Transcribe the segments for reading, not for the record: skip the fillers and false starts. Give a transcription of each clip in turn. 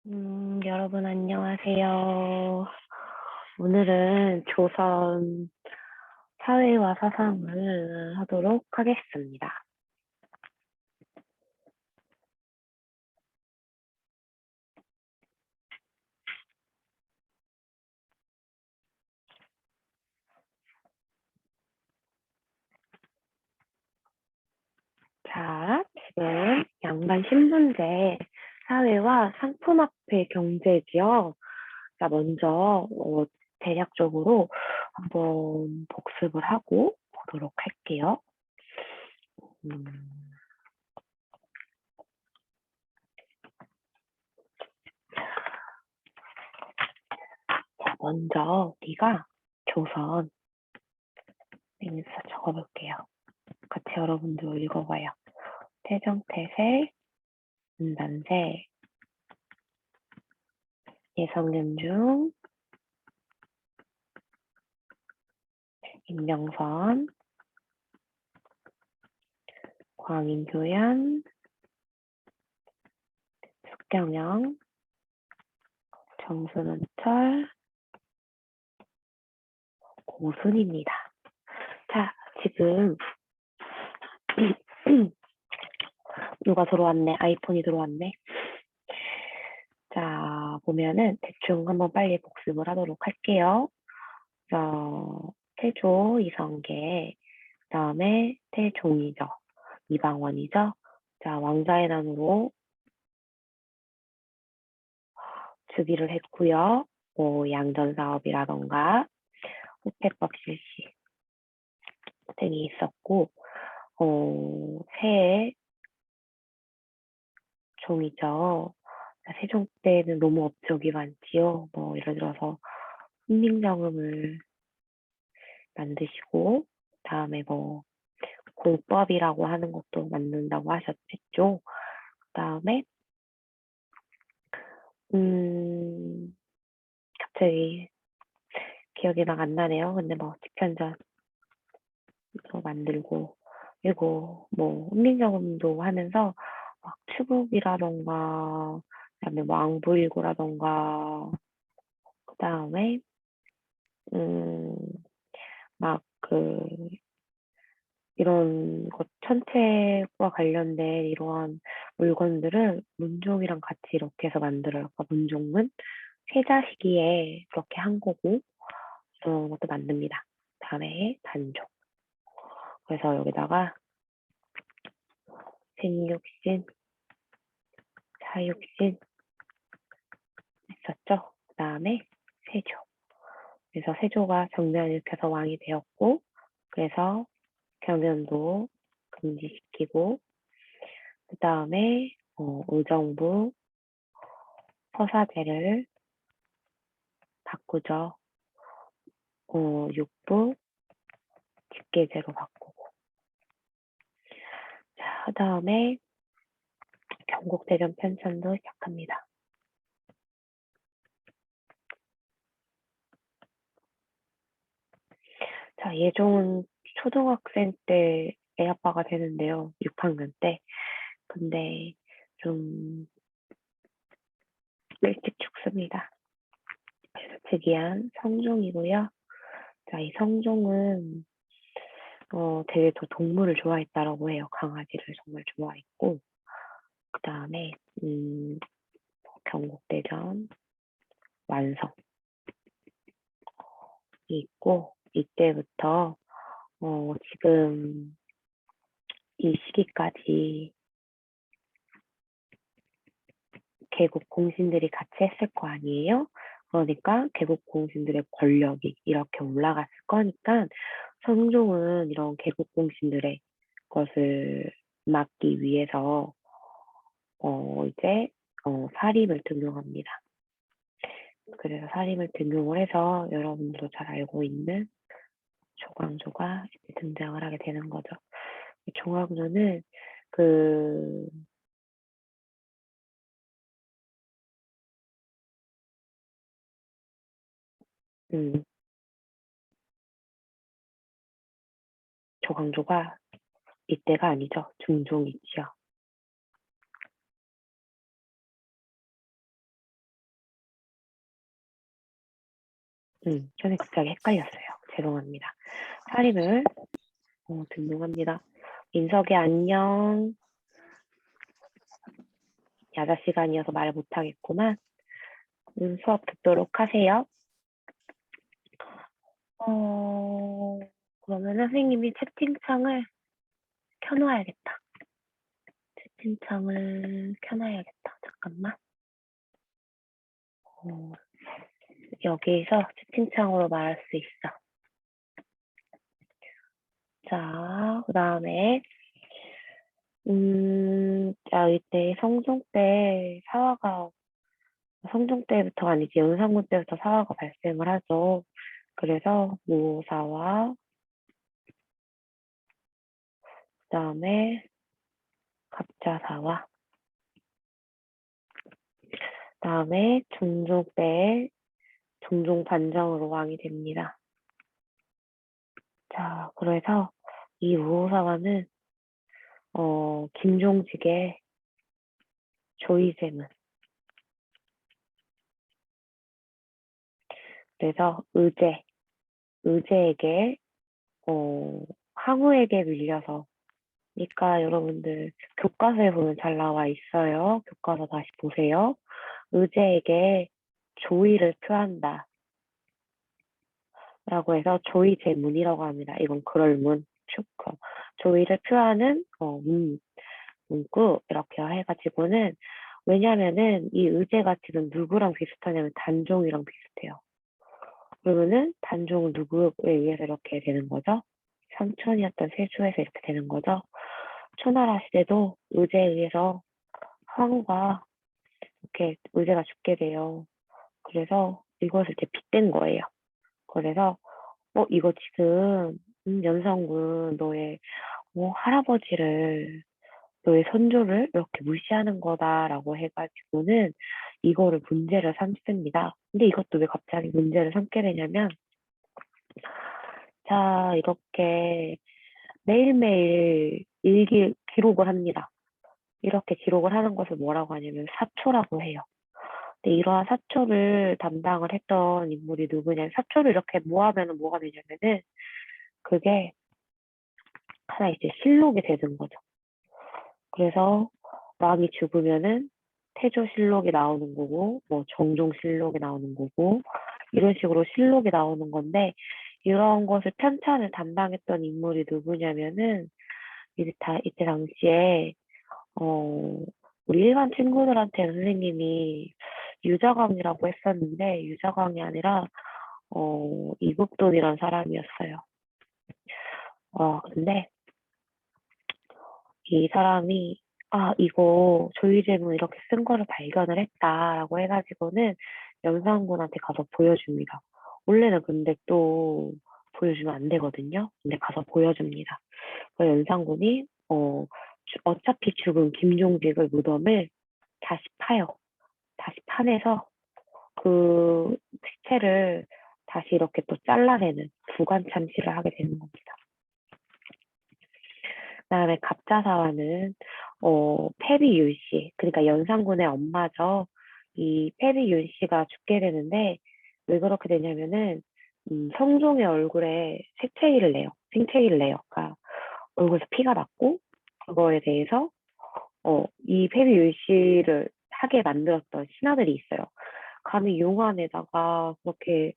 여러분 안녕하세요. 오늘은 조선 사회와 사상을 하도록 하겠습니다. 자, 지금 양반 신분제 사회와 상품화폐 경제지요. 자, 먼저 대략적으로 한번 복습을 하고 보도록 할게요. 음, 자, 먼저 우리가 조선 인사 적어볼게요. 같이 여러분도 읽어봐요. 태정태세, 문단세, 예성윤중, 임명선, 광인교연, 숙경영, 정순원철, 고순입니다. 자, 지금 누가 들어왔네? 아이폰이 들어왔네. 자, 보면은 대충 한번 빨리 복습을 하도록 할게요. 태조, 이성계, 그 다음에 태종이죠. 이방원이죠. 자, 왕자의 난으로 즉위를 했고요. 양전 사업이라던가 호패법 실시 등이 있었고, 새해 종이죠. 세종 때는 너무 업적이 많지요. 뭐 예를 들어서 훈민정음을 만드시고, 다음에 뭐 공법이라고 하는 것도 만든다고 하셨죠. 그다음에 갑자기 기억이 막 안 나네요. 근데 뭐 집현전도 만들고, 그리고 뭐 훈민정음도 하면서 막 추국이라던가, 그다음에 뭐 앙부일고라던가, 그다음에 막 이런 것 천체과 관련된 이러한 물건들을 문종이랑 같이 이렇게 해서 만들어요. 그러니까 문종은 세자 시기에 그렇게 한 거고 이런 것도 만듭니다. 다음에 단종. 그래서 여기다가 생육신, 사육신 했었죠. 그 다음에 세조. 그래서 세조가 정면을 일으켜서 왕이 되었고, 그래서 경연도 금지시키고, 그 다음에 의정부 서사제를 바꾸죠. 육부 직계제로 바꾸고. 자, 그 다음에 경국대전 편찬도 시작합니다. 자, 예종은 초등학생 때 애아빠가 되는데요. 6학년 때. 근데 좀 일찍 죽습니다. 그래서 즉위한 성종이고요. 자, 이 성종은 되게 더 동물을 좋아했다라고 해요. 강아지를 정말 좋아했고, 그 다음에 경국대전 완성이 있고, 이때부터 지금 이 시기까지 개국 공신들이 같이 했을 거 아니에요? 그러니까 개국 공신들의 권력이 이렇게 올라갔을 거니까 성종은 이런 개국 공신들의 것을 막기 위해서 이제 사림을 등용합니다. 그래서 사림을 등용을 해서 여러분들도 잘 알고 있는 조광조가 등장을 하게 되는 거죠. 조광조는 그 조광조가 이때가 아니죠. 중종이지요. 저는 갑자기 헷갈렸어요. 죄송합니다. 사립을 등록합니다. 민석이 안녕. 야자 시간이어서 말 못하겠구만. 수업 듣도록 하세요. 그러면 선생님이 채팅창을 켜놔야겠다. 채팅창을 켜놔야겠다. 잠깐만. 여기서 채팅창으로 말할 수 있어. 자, 그 다음에 자, 이때 성종 때부터 아니지, 연산군 때부터 사화가 발생을 하죠. 그래서 무사화, 그 다음에 갑자사화, 그 다음에 중종 때 중종 반정으로 왕이 됩니다. 자, 그래서 이 무사화는 김종직의 조이제문. 그래서 의제에게 항우에게 밀려서, 그러니까 여러분들 교과서에 보면 잘 나와 있어요. 교과서 다시 보세요. 의제에게 조의를 표한다 라고 해서 조의제문이라고 합니다. 이건 그럴문, 슈커. 조의를 표하는 문구 이렇게 해가지고는, 왜냐면은 이 의제가 지금 누구랑 비슷하냐면 단종이랑 비슷해요. 그러면은 단종은 누구에 의해서 이렇게 되는 거죠? 삼촌이었던 세조에서 이렇게 되는 거죠. 초나라 시대도 의제에 의해서 황후가 이렇게 의제가 죽게 돼요. 그래서 이것을 이제 빗댄 거예요. 그래서 이거 지금 연성군 너의 할아버지를, 너의 선조를 이렇게 무시하는 거다라고 해가지고는 이거를 문제를 삼습니다. 근데 이것도 왜 갑자기 문제를 삼게 되냐면, 자, 이렇게 매일매일 기록을 합니다. 이렇게 기록을 하는 것을 뭐라고 하냐면 사초라고 해요. 근데 이러한 사초를 담당을 했던 인물이 누구냐면, 사초를 이렇게 모으면 뭐가 되냐면은 그게 하나 이제 실록이 되는 거죠. 그래서 왕이 죽으면은 태조실록이 나오는 거고, 뭐 정종실록이 나오는 거고, 이런 식으로 실록이 나오는 건데, 이런 것을 편찬을 담당했던 인물이 누구냐면은 이때 당시에 우리 일반 친구들한테 선생님이 유자광이라고 했었는데, 유자광이 아니라 이국돈이라는 사람이었어요. 근데 이 사람이 이거 조의제문 이렇게 쓴 거를 발견을 했다라고 해가지고는 연산군한테 가서 보여줍니다. 원래는 근데 또 보여주면 안 되거든요. 근데 가서 보여줍니다. 그 연산군이 어차피 죽은 김종직의 무덤을 다시 파요. 다시 파내서 그 시체를 다시 이렇게 또 잘라내는 부관 참시를 하게 되는 겁니다. 그다음에 갑자사화는 패비윤 씨, 그러니까 연산군의 엄마죠. 이 패비윤 씨가 죽게 되는데, 왜 그렇게 되냐면은 성종의 얼굴에 생채기를 내요. 그러니까 얼굴에서 피가 났고, 그거에 대해서 이 패비윤 씨를 하게 만들었던 신하들이 있어요. 감히 용안에다가 그렇게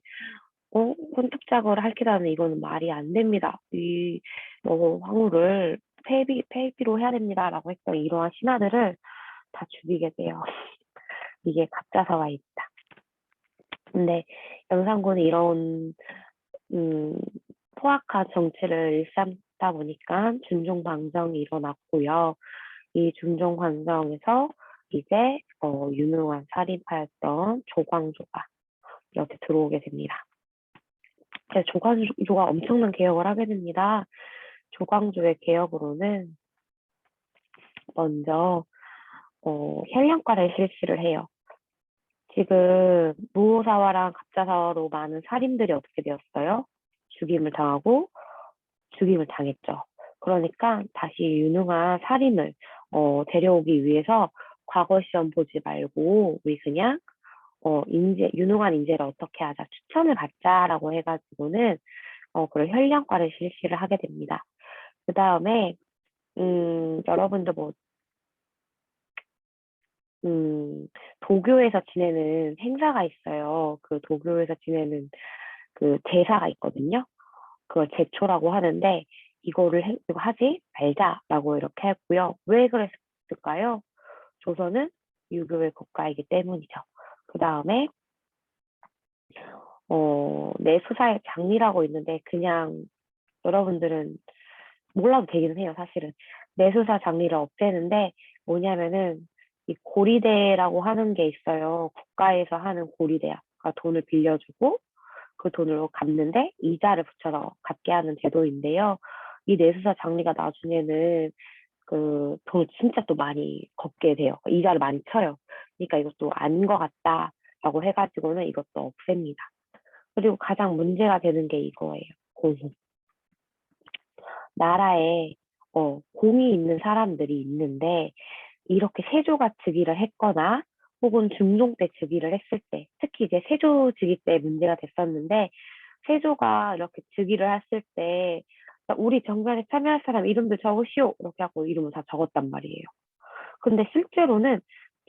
혼탁작을 할기라는, 이거는 말이 안 됩니다. 이 황후를 폐비로 해야 됩니다라고 했던 이러한 신하들을 다 죽이게 돼요. 이게 갑자사화입니다. 근데 연산군이 이런 포악한 정치를 일삼다 보니까 준종방정이 일어났고요. 이 준종방정에서 이제 유명한 살인파였던 조광조가 이렇게 들어오게 됩니다. 조광조가 엄청난 개혁을 하게 됩니다. 조광조의 개혁으로는 먼저 현량과를 실시를 해요. 지금 무호사화랑 갑자사화로 많은 살인들이 어떻게 되었어요? 죽임을 당했죠. 그러니까 다시 유능한 살인을 데려오기 위해서 과거 시험 보지 말고 우리 그냥 유능한 인재를 어떻게 하자, 추천을 받자라고 해가지고는, 그런 현량과를 실시를 하게 됩니다. 그 다음에, 여러분도 뭐, 음, 도교에서 지내는 행사가 있어요. 그 도교에서 지내는 그 제사가 있거든요. 그걸 제초라고 하는데, 이거 하지 말자라고 이렇게 했고요. 왜 그랬을까요? 조선은 유교의 국가이기 때문이죠. 그 다음에 내수사의 장리라고 있는데 그냥 여러분들은 몰라도 되기는 해요, 사실은. 내수사 장리를 없애는데 뭐냐면은 이 고리대라고 하는 게 있어요. 국가에서 하는 고리대야. 그러니까 돈을 빌려주고 그 돈으로 갚는데 이자를 붙여서 갚게 하는 제도인데요. 이 내수사 장리가 나중에는 그 돈을 진짜 또 많이 걷게 돼요. 이자를 많이 쳐요. 그러니까 이것도 아닌 것 같다라고 해가지고는 이것도 없앱니다. 그리고 가장 문제가 되는 게 이거예요. 공금 나라에 공이 있는 사람들이 있는데 이렇게 세조가 즉위를 했거나 혹은 중종 때 즉위를 했을 때 특히 이제 세조 즉위 때 문제가 됐었는데 세조가 이렇게 즉위를 했을 때 우리 정변에 참여할 사람 이름도 적으시오 이렇게 하고 이름을 다 적었단 말이에요. 근데 실제로는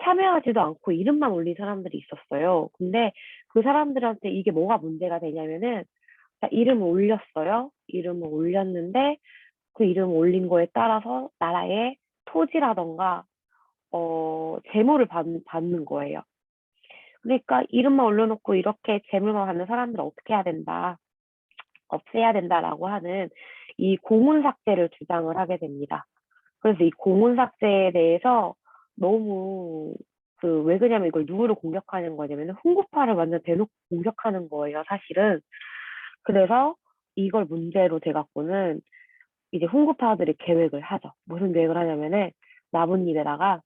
참여하지도 않고 이름만 올린 사람들이 있었어요. 근데 그 사람들한테 이게 뭐가 문제가 되냐면은 이름을 올렸어요. 이름을 올렸는데 그 이름 올린 거에 따라서 나라의 토지라던가 재물을 받는 거예요. 그러니까 이름만 올려놓고 이렇게 재물만 받는 사람들은 어떻게 해야 된다, 없애야 된다라고 하는 이 공문 삭제를 주장을 하게 됩니다. 그래서 이 공문 삭제에 대해서 너무 왜 그러냐면 이걸 누구를 공격하는 거냐면 훈구파를 완전 대놓고 공격하는 거예요, 사실은. 그래서 이걸 문제로 돼갖고는 이제 훈구파들이 계획을 하죠. 무슨 계획을 하냐면은 나뭇잎에다가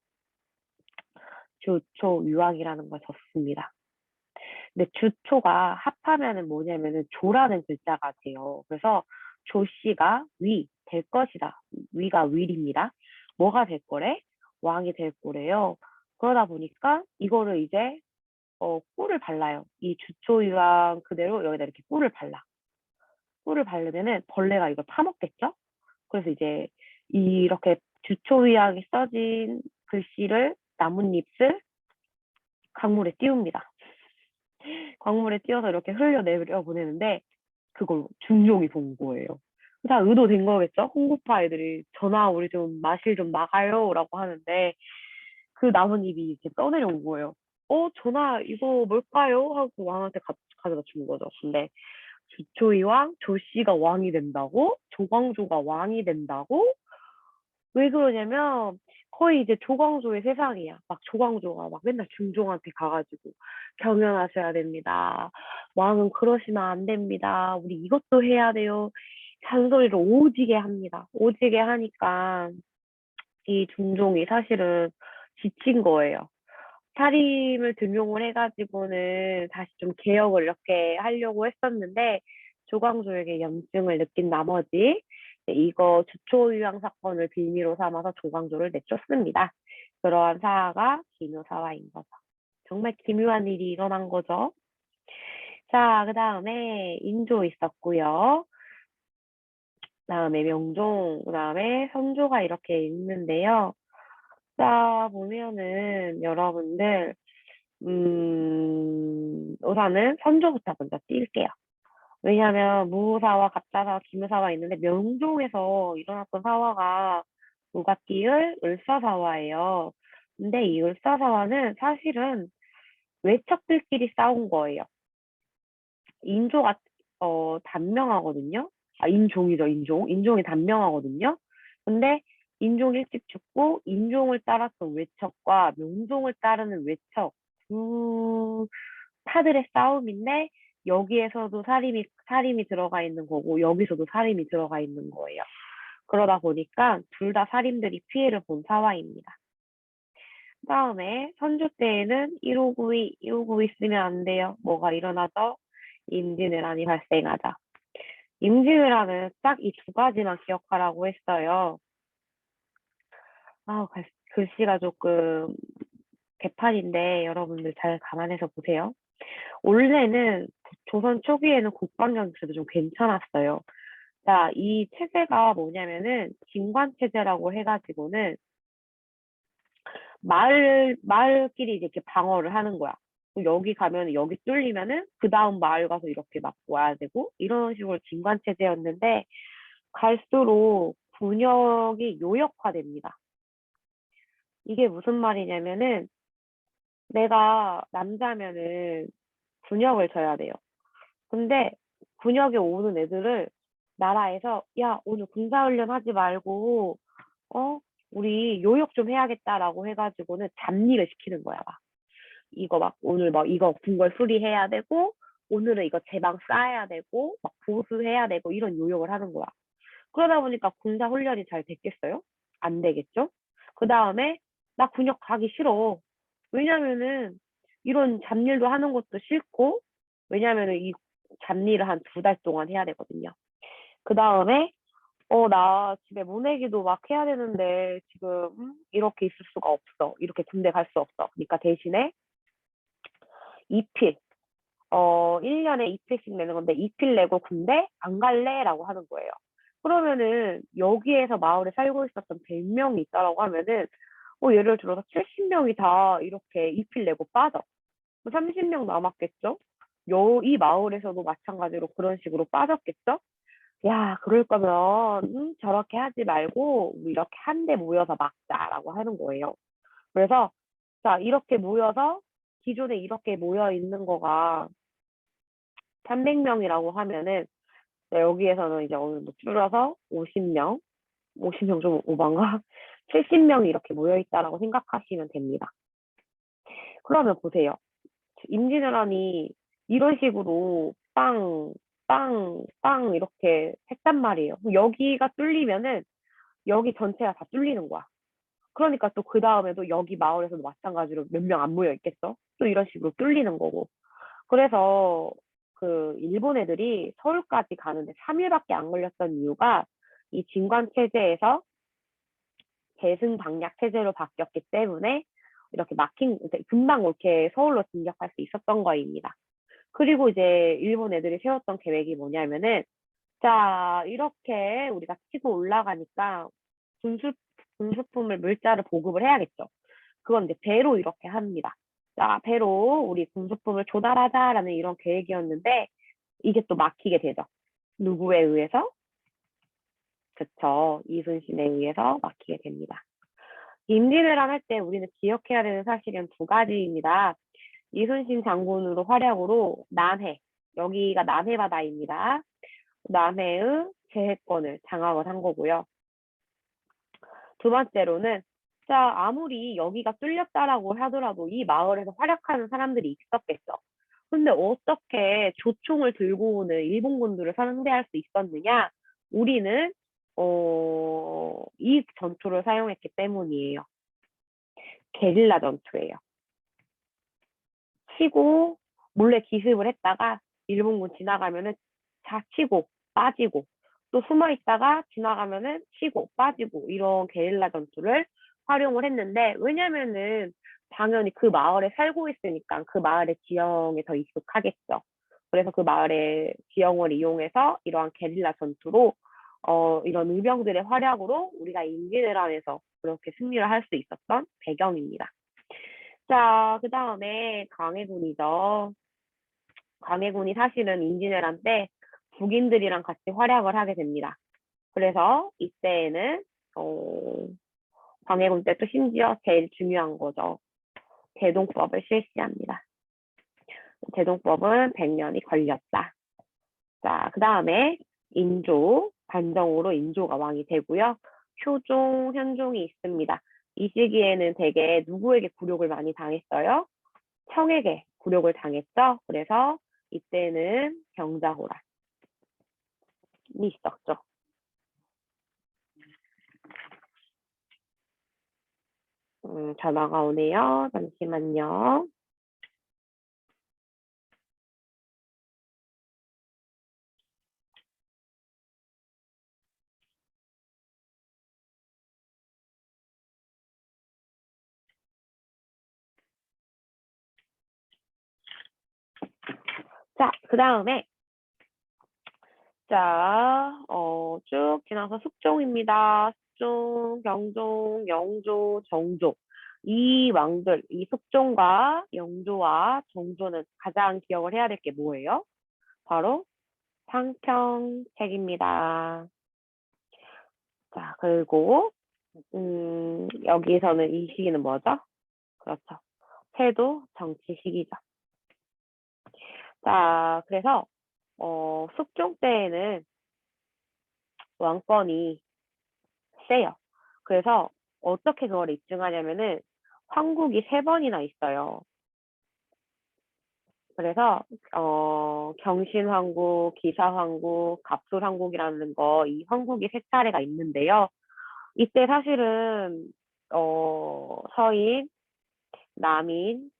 주초 유황이라는 걸 적습니다. 근데 주초가 합하면은 뭐냐면은 조라는 글자가 돼요. 그래서 조씨가 위, 될 것이다. 위가 위입니다. 뭐가 될 거래? 왕이 될 거래요. 그러다 보니까 이거를 이제 꿀을 발라요. 이 주초 유황 그대로 여기다 이렇게 꿀을 발라. 꿀을 바르면은 벌레가 이걸 파먹겠죠? 그래서 이제 이렇게 주초위하게 써진 글씨를 나뭇잎을 강물에 띄웁니다. 강물에 띄워서 이렇게 흘려내려 보내는데 그걸 중종이 본 거예요. 다 의도된 거겠죠? 홍구파 애들이 전화 우리 좀 마실 좀 나가요 라고 하는데 그 나뭇잎이 이렇게 떠내려온 거예요. 전화 이거 뭘까요? 하고 왕한테 가져다 준 거죠. 근데 주초이왕 조씨가 왕이 된다고? 조광조가 왕이 된다고? 왜 그러냐면 거의 이제 조광조의 세상이야. 막 조광조가 막 맨날 중종한테 가가지고 경연하셔야 됩니다. 왕은 그러시면 안 됩니다. 우리 이것도 해야 돼요. 잔소리를 오지게 합니다. 오지게 하니까 이 중종이 사실은 지친 거예요. 사림을 등용을 해가지고는 다시 좀 개혁을 이렇게 하려고 했었는데 조광조에게 염증을 느낀 나머지 이거 주초유양 사건을 빌미로 삼아서 조광조를 내쫓습니다. 그러한 사화가 기묘사화인 거죠. 정말 기묘한 일이 일어난 거죠. 자, 그 다음에 인조 있었고요. 그다음에 명종, 그다음에 선조가 이렇게 있는데요. 자, 보면은 여러분들 우선은 선조부터 먼저 뛸게요. 왜냐하면 무사와 갑자사와 기무사와 있는데 명종에서 일어났던 사화가 우가띠을 을사사화예요. 근데 이 을사사화는 사실은 외척들끼리 싸운 거예요. 인조가 단명하거든요. 아, 인종이죠, 인종. 인종이 단명하거든요. 근데 인종 일찍 죽고 인종을 따랐던 외척과 명종을 따르는 외척 두 파들의 싸움인데 여기에서도 살림이 들어가 있는 거고 여기서도 살림이 들어가 있는 거예요. 그러다 보니까 둘 다 살인들이 피해를 본 사화입니다. 그다음에 선조 때에는 1592 쓰면 안 돼요. 뭐가 일어나죠? 임진왜란이 발생하자. 임진왜란은 딱 이 두 가지만 기억하라고 했어요. 아, 글씨가 조금 개판인데 여러분들 잘 감안해서 보세요. 원래는 조선 초기에는 국방력 그래도 좀 괜찮았어요. 자, 이 체제가 뭐냐면은 진관체제라고 해가지고는 마을끼리 이렇게 방어를 하는 거야. 여기 가면 여기 뚫리면은 그 다음 마을 가서 이렇게 막고 와야 되고 이런 식으로 진관체제였는데 갈수록 군역이 요역화됩니다. 이게 무슨 말이냐면은 내가 남자면은 군역을 져야 돼요. 근데 군역에 오는 애들을 나라에서 야 오늘 군사훈련 하지 말고 어 우리 요역 좀 해야겠다라고 해가지고는 잡일을 시키는 거야. 막. 이거 막 오늘 막 이거 궁궐 수리해야 되고 오늘은 이거 제방 쌓아야 되고 막 보수해야 되고 이런 요역을 하는 거야. 그러다 보니까 군사 훈련이 잘 됐겠어요? 안 되겠죠? 그 다음에 나 군역 가기 싫어. 왜냐면은 이런 잡일도 하는 것도 싫고 왜냐면은 이 잡일을 한 2달 동안 해야 되거든요. 그 다음에 나 집에 모내기도 막 해야 되는데 지금 이렇게 있을 수가 없어. 이렇게 군대 갈 수 없어. 그러니까 대신에 이필 1년에 이필씩 내는 건데 이필 내고 군대 안 갈래라고 하는 거예요. 그러면은 여기에서 마을에 살고 있었던 100명이 있다라고 하면은 예를 들어서 70명이 다 이렇게 이필 내고 빠져. 30명 남았겠죠? 이 마을에서도 마찬가지로 그런 식으로 빠졌겠죠? 야, 그럴 거면 저렇게 하지 말고 우리 이렇게 한데 모여서 막자라고 하는 거예요. 그래서 자, 이렇게 모여서 기존에 이렇게 모여 있는 거가 300명이라고 하면은 여기에서는 이제 어느 정도 줄여서 50명, 50명 좀 오반가? 70명이 이렇게 모여 있다라고 생각하시면 됩니다. 그러면 보세요. 임진왜란이 이런 식으로 빵, 빵, 빵 이렇게 했단 말이에요. 여기가 뚫리면은 여기 전체가 다 뚫리는 거야. 그러니까 또 그 다음에도 여기 마을에서도 마찬가지로 몇 명 안 모여 있겠어? 또 이런 식으로 뚫리는 거고. 그래서 그 일본 애들이 서울까지 가는데 3일밖에 안 걸렸던 이유가 이 진관 체제에서 대승 방략 체제로 바뀌었기 때문에 이렇게 금방 이렇게 서울로 진격할 수 있었던 거입니다. 그리고 이제 일본 애들이 세웠던 계획이 뭐냐면은 자 이렇게 우리가 치고 올라가니까 군수 군수품을 물자를 보급을 해야겠죠. 그건 이제 배로 이렇게 합니다. 자 배로 우리 군수품을 조달하자라는 이런 계획이었는데 이게 또 막히게 되죠. 누구에 의해서? 그쵸. 이순신에 의해서 막히게 됩니다. 임진왜란 할 때 우리는 기억해야 되는 사실은 2가지입니다. 이순신 장군으로 활약으로 남해, 여기가 남해 바다입니다. 남해의 제해권을 장악을 한 거고요. 2번째로는 자 아무리 여기가 뚫렸다라고 하더라도 이 마을에서 활약하는 사람들이 있었겠죠. 근데 어떻게 조총을 들고 오는 일본군들을 상대할 수 있었느냐? 우리는 이 전투를 사용했기 때문이에요. 게릴라 전투예요. 치고 몰래 기습을 했다가 일본군 지나가면은 다 치고 빠지고 또 숨어 있다가 지나가면은 치고 빠지고 이런 게릴라 전투를 활용을 했는데 왜냐면은 당연히 그 마을에 살고 있으니까 그 마을의 지형에 더 익숙하겠죠. 그래서 그 마을의 지형을 이용해서 이러한 게릴라 전투로 이런 의병들의 활약으로 우리가 임진왜란에서 그렇게 승리를 할 수 있었던 배경입니다. 자, 그 다음에 광해군이죠. 광해군이 사실은 임진왜란 때 북인들이랑 같이 활약을 하게 됩니다. 그래서 이때에는 어, 광해군 때 또 심지어 제일 중요한 거죠. 대동법을 실시합니다. 대동법은 100년이 걸렸다. 자, 그 다음에 인조, 관정으로 인조가 왕이 되고요. 효종, 현종이 있습니다. 이 시기에는 되게 누구에게 굴욕을 많이 당했어요? 청에게 굴욕을 당했죠. 그래서 이때는 병자호란이 있었죠. 전화가 오네요. 잠시만요. 자, 그 다음에, 자, 쭉 지나서 숙종입니다. 숙종, 경종, 영조, 정조. 이 왕들, 이 숙종과 영조와 정조는 가장 기억을 해야 될 게 뭐예요? 바로 상평책입니다. 자, 그리고, 여기서는 이 시기는 뭐죠? 그렇죠. 태도 정치 시기죠. 자, 그래서, 숙종 때에는 왕권이 세요. 그래서 어떻게 그걸 입증하냐면은 황국이 3번이나 있어요. 그래서 경신황국, 기사황국, 갑술황국이라는 거 이 황국이 3차례가 있는데요. 이때 사실은 서인, 남인,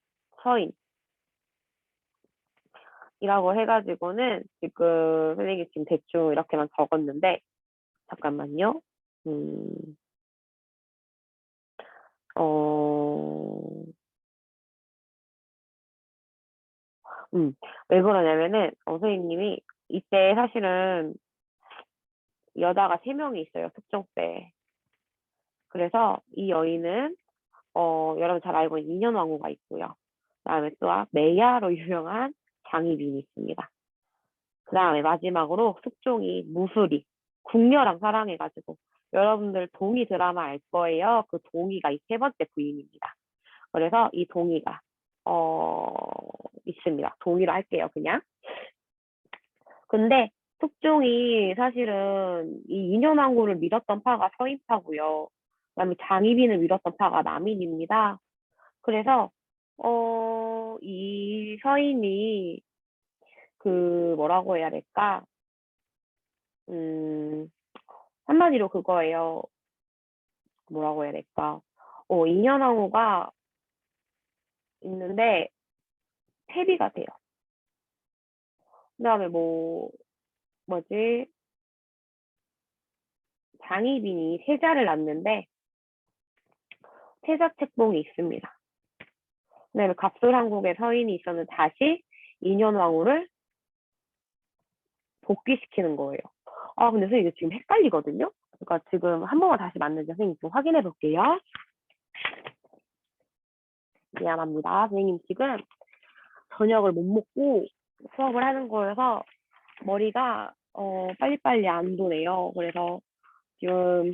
서인이라고 해가지고는 지금 선생님이 지금 대충 이렇게만 적었는데 잠깐만요. 음, 어, 왜 그러냐면은, 선생님이 이때 사실은 여자가 3명이 있어요, 특종 때. 그래서 이 여인은, 여러분 잘 알고 있는 인현왕후가 있고요. 그다음에 또 매야로 유명한 장희빈이 있습니다. 그 다음에 마지막으로 숙종이 무술이, 궁녀랑 사랑해가지고, 여러분들 동희 드라마 알 거예요. 그 동희가 이 3번째 부인입니다. 그래서 이 동희가, 어, 있습니다. 동의로 할게요, 그냥. 근데 숙종이 사실은 이 인현왕후를 밀었던 파가 서인파고요. 그다음에 장희빈을 밀었던 파가 남인입니다. 그래서 이 서인이 그 뭐라고 해야 될까? 음, 한마디로 그거예요. 뭐라고 해야 될까? 인현왕후가 있는데 폐비가 돼요. 그다음에 뭐지? 장희빈이 세자를 낳는데 세자 책봉이 있습니다. 그다음에 갑술한국의 서인이 있었는 다시 인현왕후를 복귀시키는 거예요. 아, 근데 선생님 이거 지금 헷갈리거든요? 그러니까 지금 한 번만 다시 맞는지 선생님 좀 확인해 볼게요. 미안합니다. 선생님 지금 저녁을 못 먹고 수업을 하는 거여서 머리가 빨리빨리 안 도네요. 그래서 지금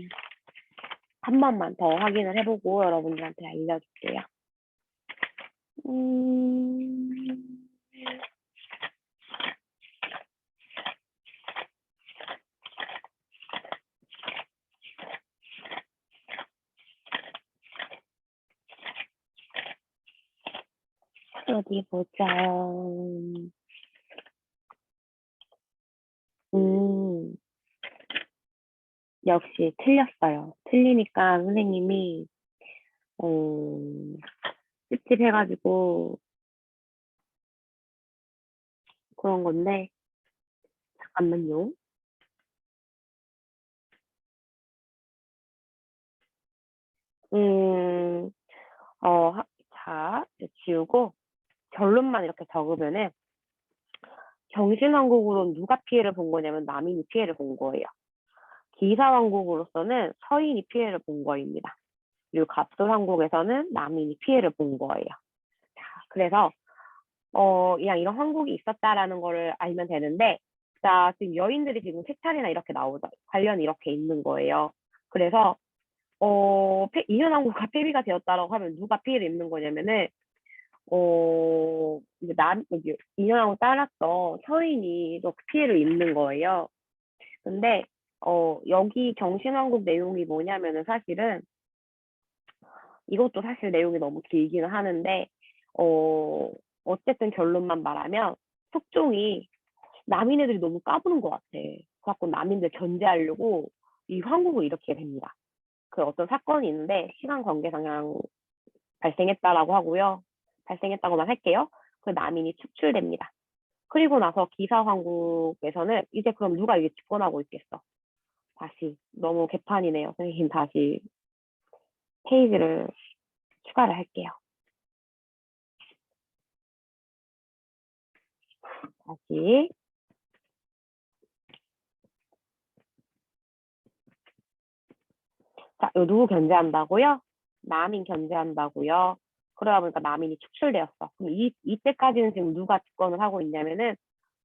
한 번만 더 확인을 해보고 여러분들한테 알려줄게요. 음... 어디 보자. 음, 역시 틀렸어요. 틀리니까 선생님이, 찝찝해가지고 그런 건데, 잠깐만요. 음, 자, 지우고 결론만 이렇게 적으면은, 경신왕국으로는 누가 피해를 본 거냐면 남인이 피해를 본 거예요. 기사왕국으로서는 서인이 피해를 본 거입니다. 그리고 갑술왕국에서는 남인이 피해를 본 거예요. 자, 그래서 그냥 이런 황국이 있었다라는 거를 알면 되는데, 자, 지금 여인들이 지금 3차례나 이렇게 나오죠. 관련이 이렇게 있는 거예요. 그래서, 인현왕국가 폐위가 되었다라고 하면 누가 피해를 입는 거냐면은, 이제 이제 인현왕국 따랐던 서인이 또 피해를 입는 거예요. 근데, 여기 경신왕국 내용이 뭐냐면은 사실은, 이것도 사실 내용이 너무 길기는 하는데, 어, 어쨌든 결론만 말하면, 숙종이 남인 애들이 너무 까부는 것 같아. 그래갖고 남인들 견제하려고 이 황국을 일으키게 됩니다. 그 어떤 사건이 있는데 시간 관계상 그냥 발생했다라고 하고요. 발생했다고만 할게요. 그 남인이 축출됩니다. 그리고 나서 기사황국에서는 이제 그럼 누가 이게 집권하고 있겠어. 다시 너무 개판이네요. 선생님 다시 페이지를 추가를 할게요. 다시. 자, 요 누구 견제한다고요? 남인 견제한다고요. 그러다 보니까 남인이 축출되었어. 그럼 이때까지는 지금 누가 집권을 하고 있냐면은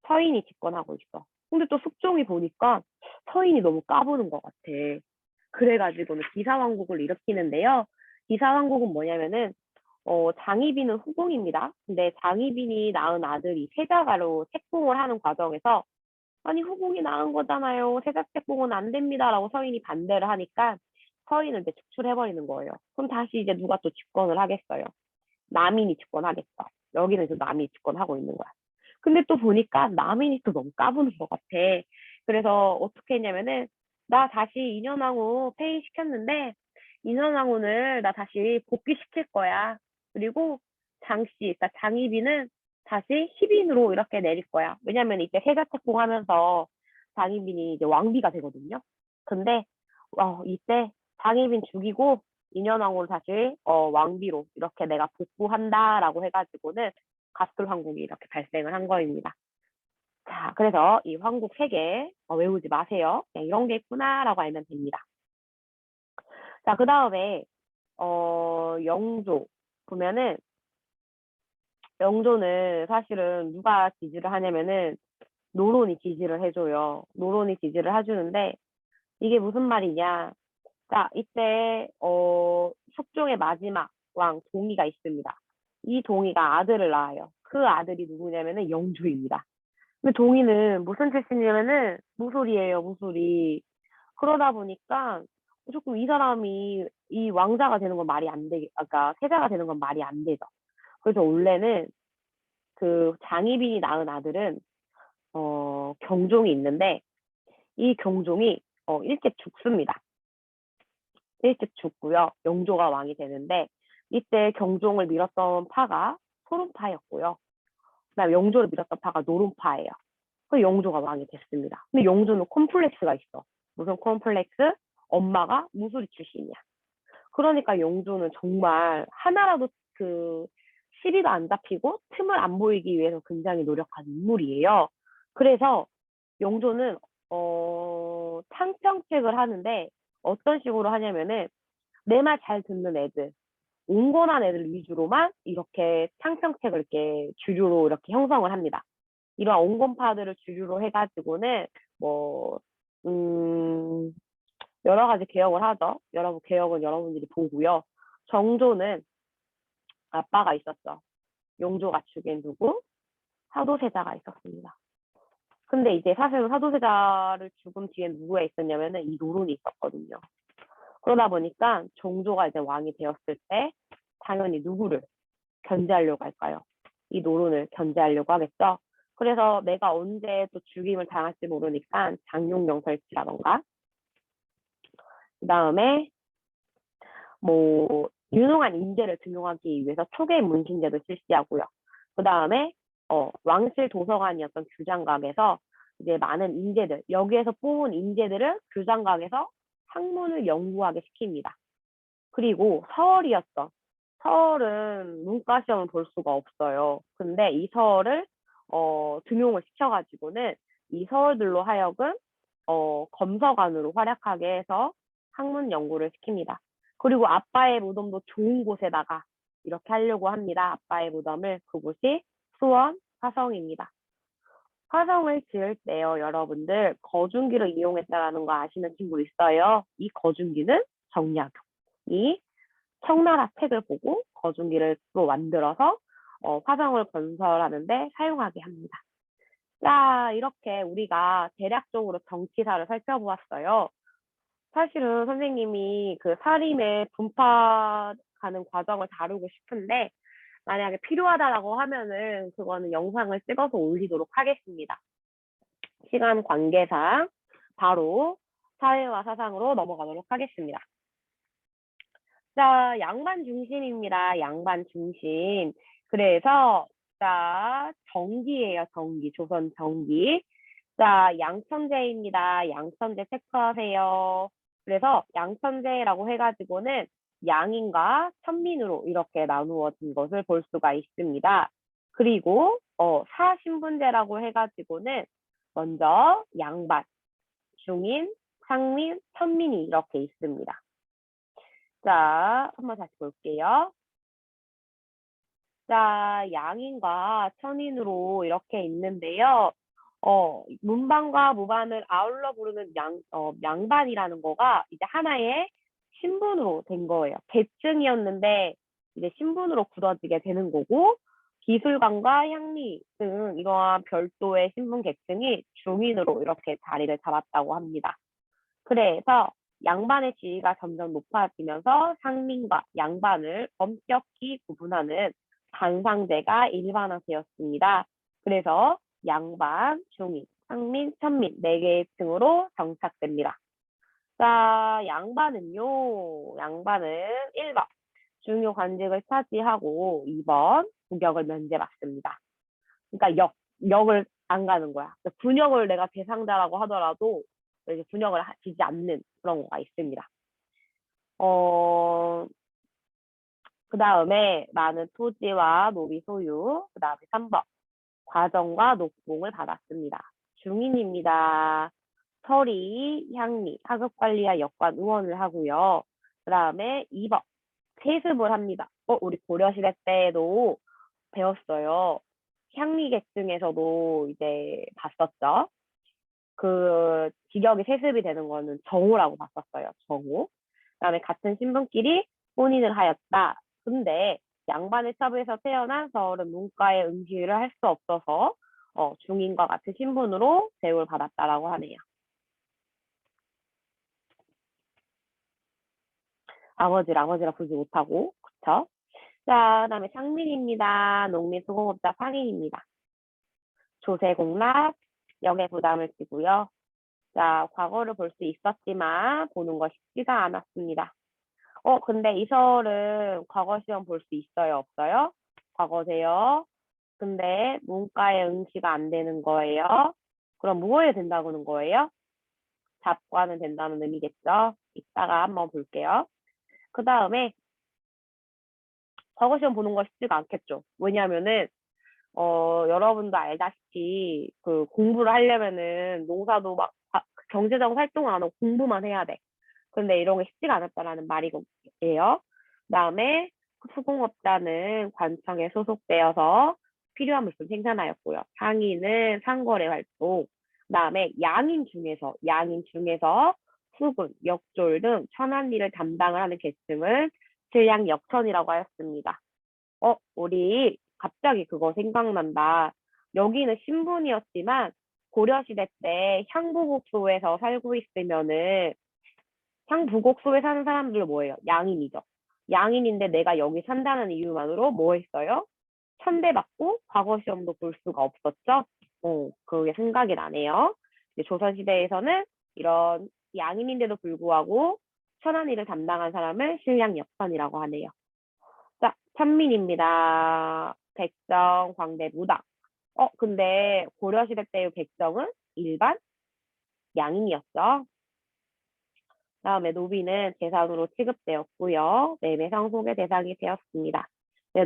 서인이 집권하고 있어. 근데 또 숙종이 보니까 서인이 너무 까부는 것 같아. 그래가지고는 기사왕국을 일으키는데요. 기사왕국은 뭐냐면은 장희빈은 후궁입니다. 근데 장희빈이 낳은 아들이 세자가로 책봉을 하는 과정에서 아니 후궁이 낳은 거잖아요. 세자 책봉은 안 됩니다라고 서인이 반대를 하니까 서인을 이제 축출해버리는 거예요. 그럼 다시 이제 누가 또 집권을 하겠어요. 남인이 집권하겠어. 여기는 이제 남인이 집권하고 있는 거야. 근데 또 보니까 남인이 또 너무 까부는 것 같아. 그래서 어떻게 했냐면은 나 다시 인현왕후 폐위시켰는데 인현왕후를 나 다시 복귀시킬 거야. 그리고 장씨, 그러니까 장희빈은 다시 희빈으로 이렇게 내릴 거야. 왜냐면 이제 세자책봉하면서 장희빈이 이제 왕비가 되거든요. 근데 이때 장희빈 죽이고 인현왕후를 다시 왕비로 이렇게 내가 복구한다라고 해가지고는 가출 황국이 이렇게 발생을 한 거입니다. 자, 그래서 이 황국 세 개 외우지 마세요. 그냥 이런 게 있구나라고 알면 됩니다. 자, 그 다음에 영조 보면은 영조는 사실은 누가 지지를 하냐면은 노론이 지지를 해줘요. 노론이 지지를 해주는데 이게 무슨 말이냐? 자, 이때 숙종의 마지막 왕 동이가 있습니다. 이 동이가 아들을 낳아요. 그 아들이 누구냐면은 영조입니다. 근데 동이는 무슨 출신이냐면은 무술이에요, 무술이. 그러다 보니까 조금 이 사람이 이 왕자가 되는 건 말이 안 되게, 아까 세자가 되는 건 말이 안 되죠. 그래서 원래는 그 장희빈이 낳은 아들은 경종이 있는데 이 경종이 일찍 죽습니다. 일찍 죽고요. 영조가 왕이 되는데 이때 경종을 밀었던 파가 소론파였고요. 그다음에 영조를 밀었던 파가 노론파예요. 그 영조가 왕이 됐습니다. 근데 영조는 콤플렉스가 있어. 무슨 콤플렉스? 엄마가 무술이 출신이야. 그러니까 영조는 정말 하나라도 그 시비가 안 잡히고 틈을 안 보이기 위해서 굉장히 노력한 인물이에요. 그래서 영조는 창평책을 하는데 어떤 식으로 하냐면은 내 말 잘 듣는 애들, 온건한 애들 위주로만 이렇게 창평책을 이렇게 주류로 이렇게 형성을 합니다. 이러한 온건파들을 주류로 해가지고는 뭐 여러 가지 개혁을 하죠. 여러 개혁은 여러분들이 보고요. 정조는 아빠가 있었죠. 용조가 죽인 누구? 사도세자가 있었습니다. 근데 이제 사실은 사도세자를 죽은 뒤에 누구가 있었냐면은 이 노론이 있었거든요. 그러다 보니까 정조가 이제 왕이 되었을 때 당연히 누구를 견제하려고 할까요? 이 노론을 견제하려고 하겠죠. 그래서 내가 언제 또 죽임을 당할지 모르니까 장용령 설치라던가 그 다음에 뭐 유능한 인재를 등용하기 위해서 초계 문신제도 실시하고요. 그 다음에 왕실 도서관이었던 규장각에서 이제 많은 인재들 여기에서 뽑은 인재들을 규장각에서 학문을 연구하게 시킵니다. 그리고 서얼이었어. 서얼은 문과 시험을 볼 수가 없어요. 근데 이 서얼을 등용을 시켜가지고는 이 서얼들로 하여금 검서관으로 활약하게 해서 학문 연구를 시킵니다. 그리고 아빠의 무덤도 좋은 곳에다가 이렇게 하려고 합니다. 아빠의 무덤을 그곳이 수원 화성입니다. 화성을 지을 때요, 여러분들 거중기를 이용했다라는 거 아시는 친구 있어요? 이 거중기는 정약용이 청나라 책을 보고 거중기를 또 만들어서 화성을 건설하는데 사용하게 합니다. 자, 이렇게 우리가 대략적으로 정치사를 살펴보았어요. 사실은 선생님이 그 사림의 분파가는 과정을 다루고 싶은데 만약에 필요하다라고 하면은 그거는 영상을 찍어서 올리도록 하겠습니다. 시간 관계상 바로 사회와 사상으로 넘어가도록 하겠습니다. 자, 양반 중심입니다. 양반 중심. 그래서 자, 정기예요. 정기. 조선 정기. 자, 양천제입니다. 양천제 체크하세요. 그래서 양천제라고 해가지고는 양인과 천민으로 이렇게 나누어진 것을 볼 수가 있습니다. 그리고 사신분제라고 해가지고는 먼저 양반, 중인, 상민, 천민이 이렇게 있습니다. 자, 한번 다시 볼게요. 자, 양인과 천인으로 이렇게 있는데요. 문반과 무반을 아울러 부르는 양반이라는 거가 이제 하나의 신분으로 된 거예요. 계층이었는데 이제 신분으로 굳어지게 되는 거고, 기술관과 향리 등 이러한 별도의 신분 계층이 중인으로 이렇게 자리를 잡았다고 합니다. 그래서 양반의 지위가 점점 높아지면서 상민과 양반을 엄격히 구분하는 관상제가 일반화되었습니다. 그래서 양반, 중인, 상민, 천민 네 개의 층으로 정착됩니다. 자, 양반은요. 양반은 1번 중요 관직을 차지하고 2번 부격을 면제받습니다. 그러니까 역을 안 가는 거야. 그러니까 군역을 내가 대상자라고 하더라도 이제 군역을 지지 않는 그런 거가 있습니다. 그 다음에 많은 토지와 노비 소유, 그 다음에 3번 과정과 녹봉을 받았습니다. 중인입니다. 서리, 향리, 하급관리와 역관 의원을 하고요. 그 다음에 2번 세습을 합니다. 우리 고려시대 때도 배웠어요. 향리 계층에서도 이제 봤었죠. 그 직역이 세습이 되는 거는 정오라고 봤었어요. 정오. 그다음에 같은 신분끼리 혼인을 하였다. 근데 양반의 첩에서 태어난 서울은 문과의 응시를 할 수 없어서 중인과 같은 신분으로 대우를 받았다라고 하네요. 아버지라 부르지 못하고 그쵸? 자, 그다음에 상민입니다. 농민 수공업자 상인입니다. 조세 공납, 역의 부담을 지고요. 자, 과거를 볼 수 있었지만 보는 거 쉽지가 않았습니다. 근데 이 서울은 과거 시험 볼 수 있어요, 없어요? 과거세요. 근데 문과에 응시가 안 되는 거예요. 그럼 무엇에 된다고는 거예요? 잡과는 된다는 의미겠죠? 이따가 한번 볼게요. 그 다음에 과거 시험 보는 거 쉽지가 않겠죠. 왜냐하면은 여러분도 알다시피 그 공부를 하려면은 농사도 막 경제적 활동을 안 하고 공부만 해야 돼. 근데 이런 게 쉽지가 않았다라는 말이에요. 그다음에 수공업자는 관청에 소속되어서 필요한 물품 생산하였고요. 상인은 상거래 활동. 그다음에 양인 중에서 수군, 역졸 등 천한 일을 담당을 하는 계층을 실량역천이라고 하였습니다. 우리 갑자기 그거 생각난다. 여기는 신분이었지만 고려시대 때 향부곡소에서 살고 있으면은 향부곡소에 사는 사람들은 뭐예요? 양인이죠. 양인인데 내가 여기 산다는 이유만으로 뭐 했어요? 천대받고 과거 시험도 볼 수가 없었죠. 그게 생각이 나네요. 조선시대에서는 이런 양인인데도 불구하고 천한 일을 담당한 사람을 실량역천이라고 하네요. 자, 천민입니다. 백정, 광대, 무당. 근데 고려시대 때의 백정은 일반 양인이었죠. 다음에 노비는 재산으로 취급되었고요. 매매 상속의 대상이 되었습니다.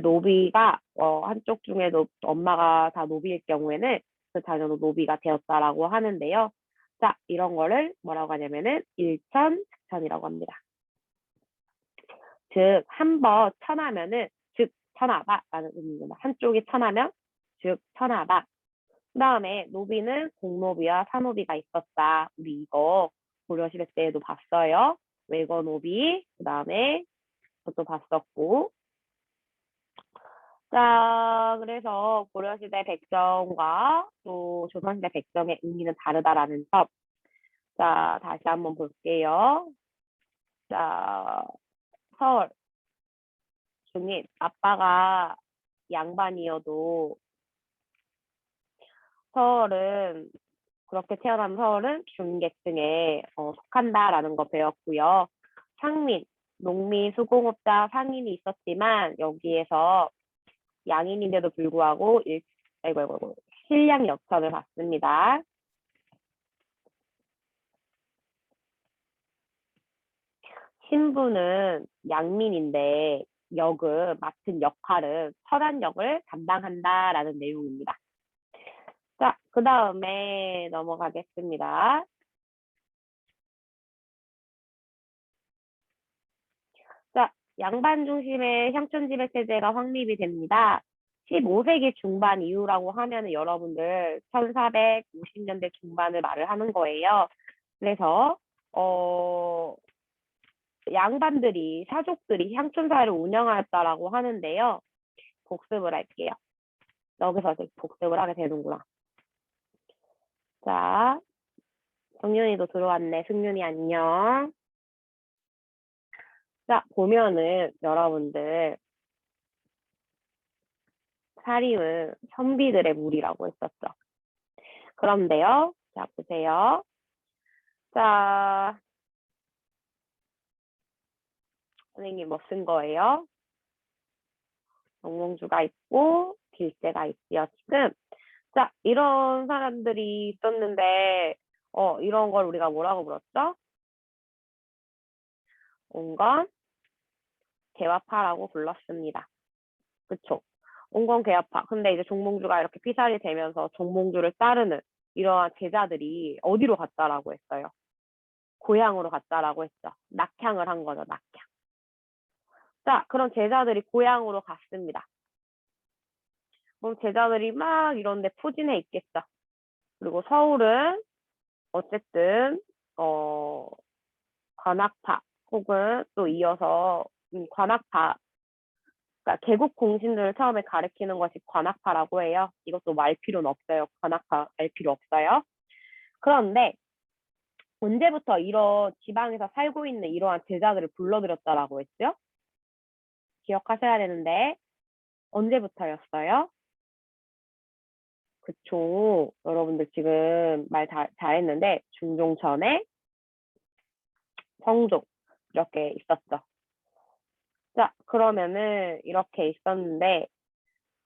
노비가 한쪽 중에 엄마가 다 노비일 경우에는 그 자녀도 노비가 되었다라고 하는데요. 자, 이런 거를 뭐라고 하냐면은 일천즉천이라고 합니다. 즉, 한 번 천하면은 즉 천하다라는 의미입니다. 한쪽이 천하면 즉 천하다. 그 다음에 노비는 공노비와 사노비가 있었다. 우리 이거 고려시대 때에도 봤어요. 외거노비, 그 다음에 그것도 봤었고. 자, 그래서 고려시대 백정과 또 조선시대 백정의 의미는 다르다라는 점. 자, 다시 한번 볼게요. 자, 서울, 중인, 아빠가 양반이어도 서울은 그렇게 태어난 서울은 중계층에 속한다라는 거 배웠고요. 상민, 농민, 수공업자, 상인이 있었지만 여기에서 양인인데도 불구하고 아이고, 실량 역천을 받습니다. 신부는 양민인데 역을 맡은 역할은 처단역을 담당한다라는 내용입니다. 자, 그 다음에 넘어가겠습니다. 자, 양반 중심의 향촌지배체제가 확립이 됩니다. 15세기 중반 이후라고 하면 여러분들 1450년대 중반을 말을 하는 거예요. 그래서 양반들이 사족들이 향촌사회를 운영하였다라고 하는데요. 복습을 할게요. 여기서 복습을 하게 되는구나. 자, 정윤이도 들어왔네. 승윤이 안녕. 자, 보면은 여러분들 사림은 선비들의 무리라고 했었죠. 그런데요. 자, 보세요. 자, 선생님 뭐 쓴 거예요? 정몽주가 있고 길재가 있지요. 지금 자, 이런 사람들이 있었는데 이런 걸 우리가 뭐라고 불렀죠? 온건 개화파라고 불렀습니다. 그쵸? 온건 개화파. 근데 이제 종몽주가 이렇게 피살이 되면서 종몽주를 따르는 이러한 제자들이 어디로 갔다라고 했어요? 고향으로 갔다라고 했죠. 낙향을 한 거죠. 낙향. 자, 그럼 제자들이 고향으로 갔습니다. 그럼 제자들이 막 이런데 포진해 있겠죠. 그리고 서울은 어쨌든 관악파 혹은 또 이어서 관악파, 그러니까 개국 공신들을 처음에 가리키는 것이 관악파라고 해요. 이것도 말 필요는 없어요. 관악파 알 필요 없어요. 그런데 언제부터 이런 지방에서 살고 있는 이러한 제자들을 불러들였다라고 했죠? 기억하셔야 되는데 언제부터였어요? 그쵸. 여러분들 지금 말 잘했는데 중종 전에 성종 이렇게 있었죠. 자, 그러면은 이렇게 있었는데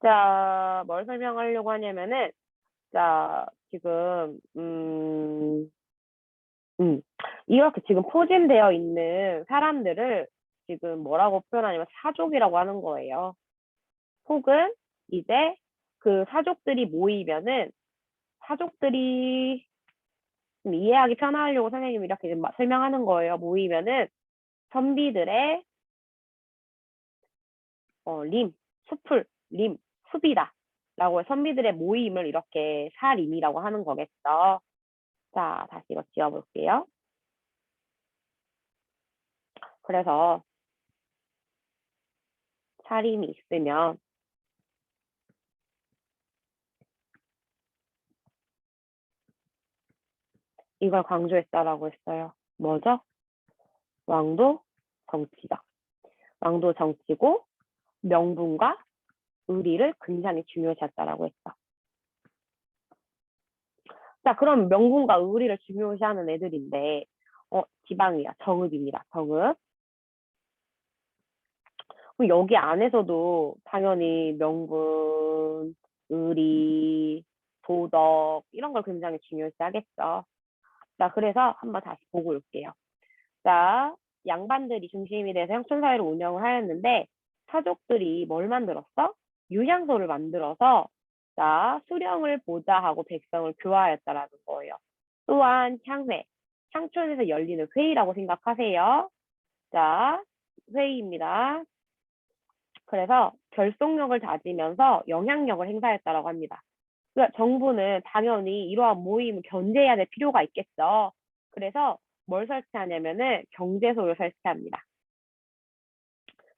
자, 뭘 설명하려고 하냐면은 자, 지금 이렇게 지금 포진되어 있는 사람들을 지금 뭐라고 표현하냐면 사족이라고 하는 거예요. 혹은 이제 그 사족들이 모이면은 사족들이 좀 이해하기 편하려고 선생님이 이렇게 좀 설명하는 거예요. 모이면은 선비들의 숲을 숲이다 라고 선비들의 모임을 이렇게 사림이라고 하는 거겠죠. 자, 다시 이거 지워볼게요. 그래서 사림이 있으면 이걸 강조했다라고 했어요. 뭐죠? 왕도 정치다. 왕도 정치고 명분과 의리를 굉장히 중요시했다라고 했다. 자, 그럼 명분과 의리를 중요시하는 애들인데 지방이야. 정읍입니다. 정읍. 여기 안에서도 당연히 명분, 의리, 도덕 이런 걸 굉장히 중요시하겠죠. 자, 그래서 한번 다시 보고 올게요. 자, 양반들이 중심이 돼서 형촌사회를 운영을 하였는데 사족들이 뭘 만들었어? 유향소를 만들어서 자, 수령을 보좌하고 백성을 교화하였다라는 거예요. 또한 향회, 향촌에서 열리는 회의라고 생각하세요. 자, 회의입니다. 그래서 결속력을 다지면서 영향력을 행사했다라고 합니다. 그러니까 정부는 당연히 이러한 모임을 견제해야 될 필요가 있겠죠. 그래서 뭘 설치하냐면은 경제소를 설치합니다.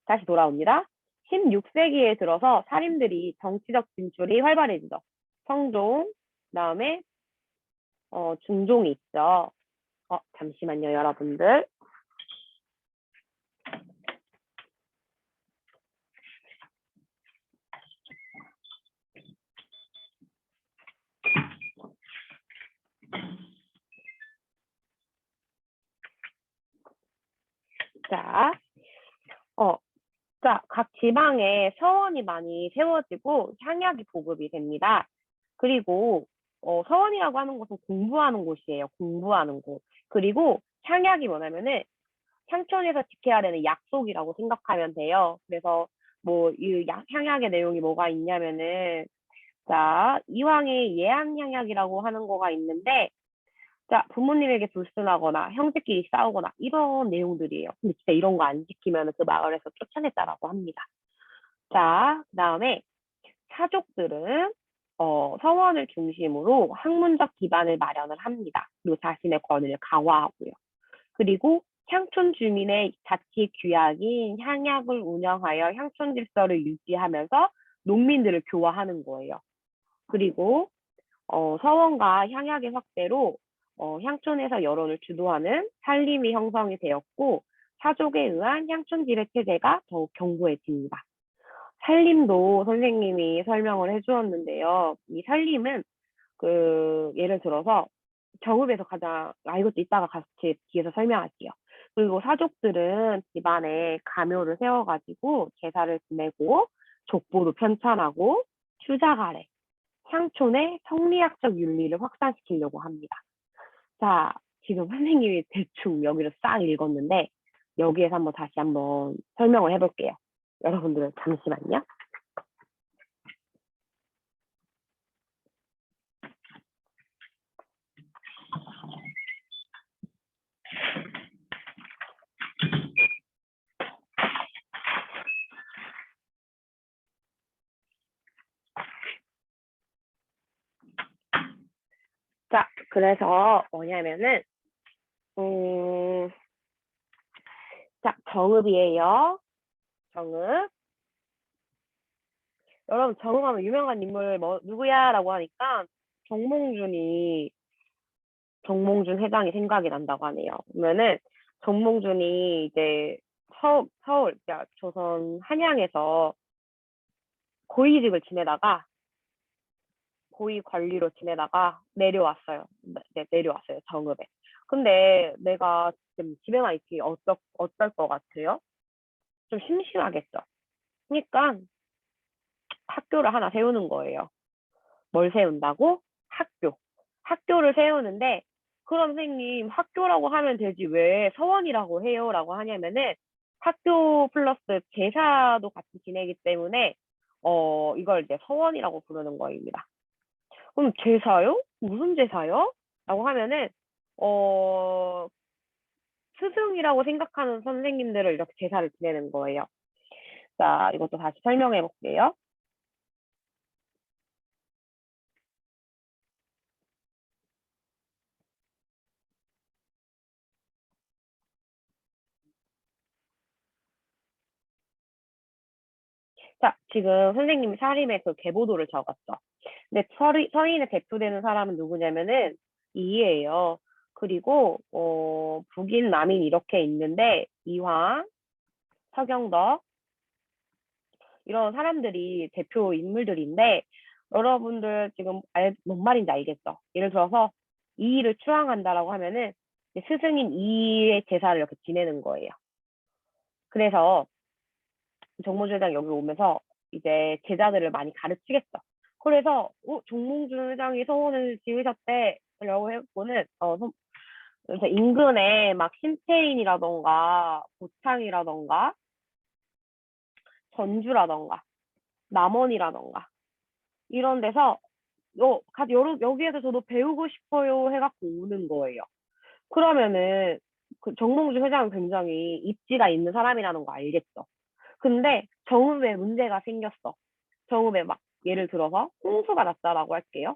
다시 돌아옵니다. 16세기에 들어서 사림들이 정치적 진출이 활발해지죠. 성종, 그다음에 중종이 있죠. 잠시만요, 여러분들. 자, 각 지방에 서원이 많이 세워지고 향약이 보급이 됩니다. 그리고 서원이라고 하는 곳은 공부하는 곳이에요. 공부하는 곳. 그리고 향약이 뭐냐면은 향촌에서 지켜야 되는 약속이라고 생각하면 돼요. 그래서 뭐 이 향약의 내용이 뭐가 있냐면은 자, 이왕의 예항향약이라고 하는 거가 있는데 자, 부모님에게 불순하거나 형제끼리 싸우거나 이런 내용들이에요. 근데 진짜 이런 거 안 지키면 그 마을에서 쫓아냈다라고 합니다. 자, 그다음에 사족들은 서원을 중심으로 학문적 기반을 마련을 합니다. 그리고 자신의 권위를 강화하고요. 그리고 향촌 주민의 자치 규약인 향약을 운영하여 향촌 질서를 유지하면서 농민들을 교화하는 거예요. 그리고 서원과 향약의 확대로 향촌에서 여론을 주도하는 산림이 형성이 되었고 사족에 의한 향촌 지배 체제가 더욱 견고해집니다. 산림도 선생님이 설명을 해주었는데요. 이 산림은 예를 들어서 정읍에서 가장 이것도 이따가 같이 뒤에서 설명할게요. 그리고 사족들은 집안에 가묘를 세워가지고 제사를 지내고 족보도 편찬하고 추작 아래 향촌의 성리학적 윤리를 확산시키려고 합니다. 자, 지금 선생님이 대충 여기를 싹 읽었는데 여기에서 다시 한번 설명을 해볼게요. 여러분들 잠시만요. 자, 그래서 뭐냐면은 자, 정읍이에요. 정읍. 여러분, 정읍하면 유명한 인물 누구야라고 하니까 정몽준 회장이 생각이 난다고 하네요. 그러면은 정몽준이 이제 서울, 그러니까 조선 한양에서 고위직을 지내다가 고위 관리로 지내다가 내려왔어요. 네, 내려왔어요, 정읍에. 근데 내가 지금 집에만 있기 어떨 것 같아요? 좀 심심하겠죠. 그러니까 학교를 하나 세우는 거예요. 뭘 세운다고? 학교. 학교를 세우는데 그럼 선생님 학교라고 하면 되지 왜 서원이라고 해요? 라고 하냐면은 학교 플러스 제사도 같이 지내기 때문에 이걸 이제 서원이라고 부르는 거입니다. 그럼 제사요? 무슨 제사요? 라고 하면은 어 스승이라고 생각하는 선생님들을 이렇게 제사를 지내는 거예요. 자, 이것도 다시 설명해 볼게요. 자, 지금 선생님이 사림에 그 계보도를 적었죠. 근데 서인의 대표되는 사람은 누구냐면은 이예요. 그리고 북인, 남인 이렇게 있는데 이황, 서경덕 이런 사람들이 대표 인물들인데 여러분들 지금 뭔 말인지 알겠죠? 예를 들어서 이의를 추앙한다라고 하면은 스승인 이의의 제사를 이렇게 지내는 거예요. 그래서 정몽준 회장이 여기 오면서 이제 제자들을 많이 가르치겠어. 그래서 정몽준 회장이 서원을 지으셨대 라고 해보는 그래서 인근에 막 신태인이라던가 고창이라던가 전주라던가 남원이라던가 이런 데서 여기에서 저도 배우고 싶어요 해갖고 오는 거예요. 그러면은 그 정몽준 회장은 굉장히 입지가 있는 사람이라는 거 알겠죠. 근데 정읍에 문제가 생겼어. 정읍에 막 예를 들어서 홍수가 났다라고 할게요.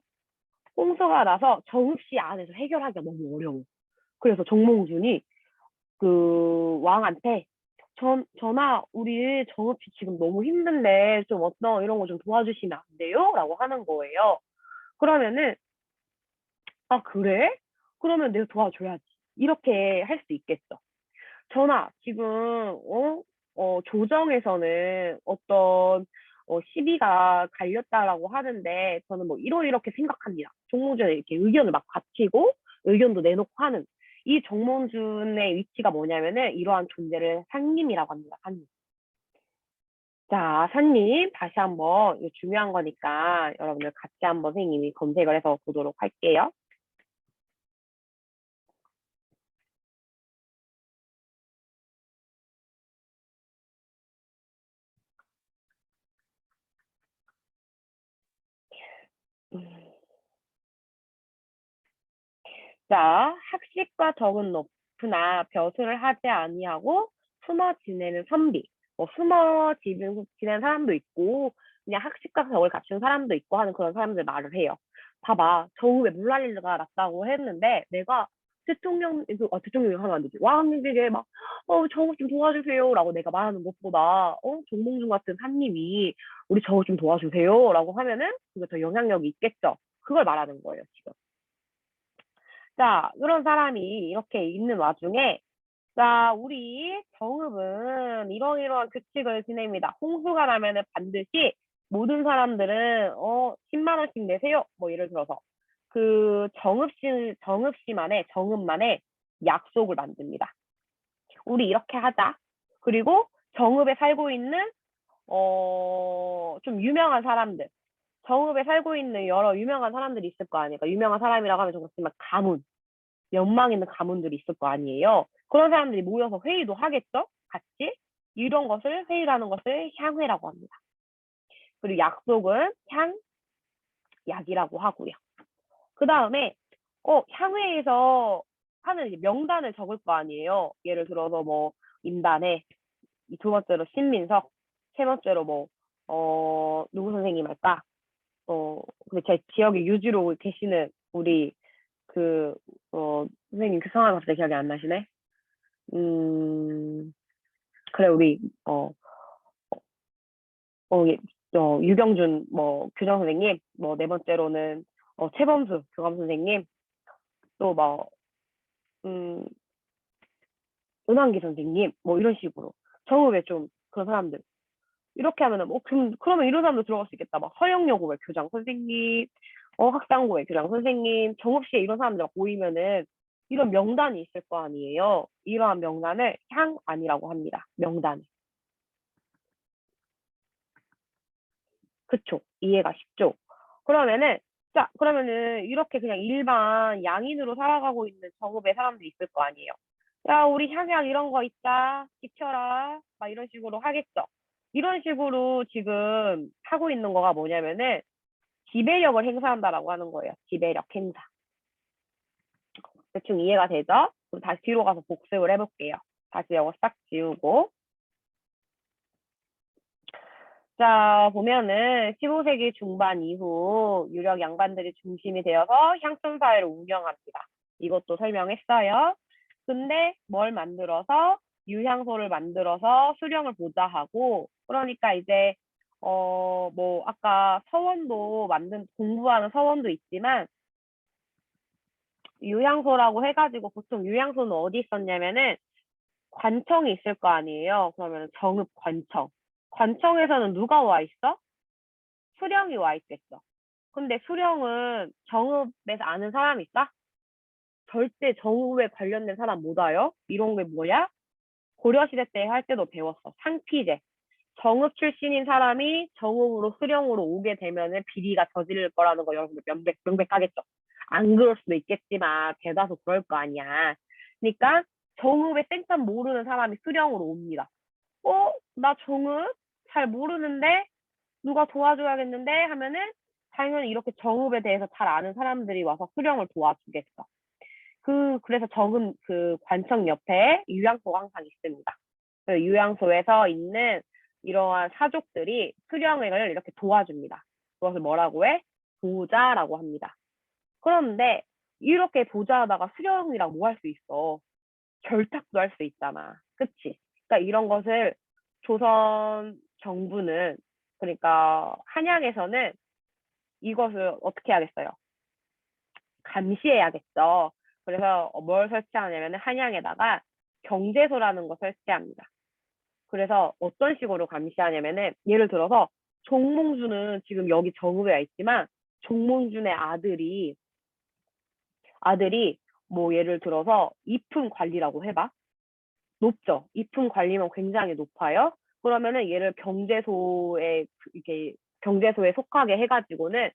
홍수가 나서 정읍시 안에서 해결하기가 너무 어려워. 그래서 정몽준이 그 왕한테 전하 우리 정읍시 지금 너무 힘든데 좀 어떤 이런 거 좀 도와주시면 안 돼요? 라고 하는 거예요. 그러면은 아 그래? 그러면 내가 도와줘야지. 이렇게 할 수 있겠어. 전하 지금 조정에서는 어떤 시비가 갈렸다라고 하는데 저는 뭐 이렇게 생각합니다. 정몽준의 이렇게 의견을 막 바치고 의견도 내놓고 하는 이 정몽준의 위치가 뭐냐면은 이러한 존재를 산림이라고 합니다. 산림. 자, 산림 다시 한번 이거 중요한 거니까 여러분들 같이 한번 선생님이 검색을 해서 보도록 할게요. 자, 학식과 덕은 높으나 벼슬을 하지 아니하고 숨어 지내는 선비. 뭐 숨어 지내는 사람도 있고 그냥 학식과 덕을 갖춘 사람도 있고 하는 그런 사람들 말을 해요. 봐봐. 저왜 물난리가 났다고 했는데 내가 대통령이 하면 안 되지. 왕에게 막, 저것 좀 도와주세요라고 내가 말하는 것보다, 정몽준 같은 산님이 우리 저것 좀 도와주세요라고 하면은 그게 더 영향력이 있겠죠. 그걸 말하는 거예요, 지금. 자, 그런 사람이 이렇게 있는 와중에, 자, 우리 정읍은 이러이러한 규칙을 지냅니다. 홍수가 나면은 반드시 모든 사람들은, 10만 원씩 내세요. 뭐 예를 들어서. 그 정읍만의 약속을 만듭니다. 우리 이렇게 하자. 그리고 정읍에 살고 있는, 좀 유명한 사람들. 정읍에 살고 있는 여러 유명한 사람들이 있을 거 아니에요. 그러니까 유명한 사람이라고 하면 정말 가문. 연망 있는 가문들이 있을 거 아니에요. 그런 사람들이 모여서 회의도 하겠죠? 같이? 이런 것을, 회의라는 것을 향회라고 합니다. 그리고 약속은 향약이라고 하고요. 그 다음에, 향회에서 하는 이제 명단을 적을 거 아니에요. 예를 들어서 뭐, 임단회, 두 번째로 신민석, 세 번째로 뭐, 누구 선생님 할까? 근데 제 지역에 유지로 계시는 우리 그, 선생님 그 성함이 갑자기 기억이 안 나시네? 그래, 우리, 예, 유경준, 뭐, 교장 선생님, 뭐, 네 번째로는, 최범수 교감 선생님, 또 뭐, 음, 은환기 선생님, 뭐, 이런 식으로. 정읍에 좀 그런 사람들. 이렇게 하면은, 그러면 이런 사람도 들어갈 수 있겠다. 막, 서영여고의 교장 선생님, 학상고의 교장 선생님, 정읍시에 이런 사람들 모이면은, 이런 명단이 있을 거 아니에요. 이러한 명단을 향안이라고 합니다. 명단. 그쵸. 이해가 쉽죠. 그러면은, 자, 그러면은, 이렇게 그냥 일반 양인으로 살아가고 있는 정읍의 사람들이 있을 거 아니에요. 야, 우리 향약 이런 거 있다. 지켜라. 막 이런 식으로 하겠죠. 이런 식으로 지금 하고 있는 거가 뭐냐면은, 지배력을 행사한다라고 하는 거예요. 지배력 행사. 대충 이해가 되죠? 그럼 다시 뒤로 가서 복습을 해볼게요. 다시 이거 싹 지우고. 자, 보면은 15세기 중반 이후 유력 양반들이 중심이 되어서 향촌 사회를 운영합니다. 이것도 설명했어요. 근데 뭘 만들어서 유향소를 만들어서 수령을 보좌하고 그러니까 이제 뭐 아까 서원도 공부하는 서원도 있지만 유향소라고 해가지고 보통 유향소는 어디 있었냐면은 관청이 있을 거 아니에요. 그러면 정읍 관청. 관청에서는 누가 와 있어? 수령이 와 있겠죠. 근데 수령은 정읍에서 아는 사람 있어? 절대 정읍에 관련된 사람 못 와요? 이런 게 뭐야? 고려시대 때 할 때도 배웠어. 상피제. 정읍 출신인 사람이 정읍으로 수령으로 오게 되면은 비리가 저지를 거라는 거 여러분들 명백하겠죠. 안 그럴 수도 있겠지만 대다수 그럴 거 아니야. 그러니까 정읍의 생판 모르는 사람이 수령으로 옵니다. 나 정읍 잘 모르는데 누가 도와줘야겠는데 하면은 당연히 이렇게 정읍에 대해서 잘 아는 사람들이 와서 수령을 도와주겠어. 그래서 정읍 그 관청 옆에 유양소가 항상 있습니다. 그 유양소에서 있는 이러한 사족들이 수령을 이렇게 도와줍니다. 그것을 뭐라고 해? 보좌라고 합니다. 그런데 이렇게 보좌하다가 수령이랑 뭐 할 수 있어? 결탁도 할 수 있잖아. 그치? 그러니까 이런 것을 조선 정부는 그러니까 한양에서는 이것을 어떻게 하겠어요? 감시해야겠죠. 그래서 뭘 설치하냐면 한양에다가 경제소라는 거 설치합니다. 그래서 어떤 식으로 감시하냐면은 예를 들어서 종몽주는 지금 여기 정읍에 와 있지만 종몽준의 아들이 뭐 예를 들어서 입품 관리라고 해봐. 높죠. 입품 관리면 굉장히 높아요. 그러면은 얘를 이렇게 경제소에 속하게 해가지고는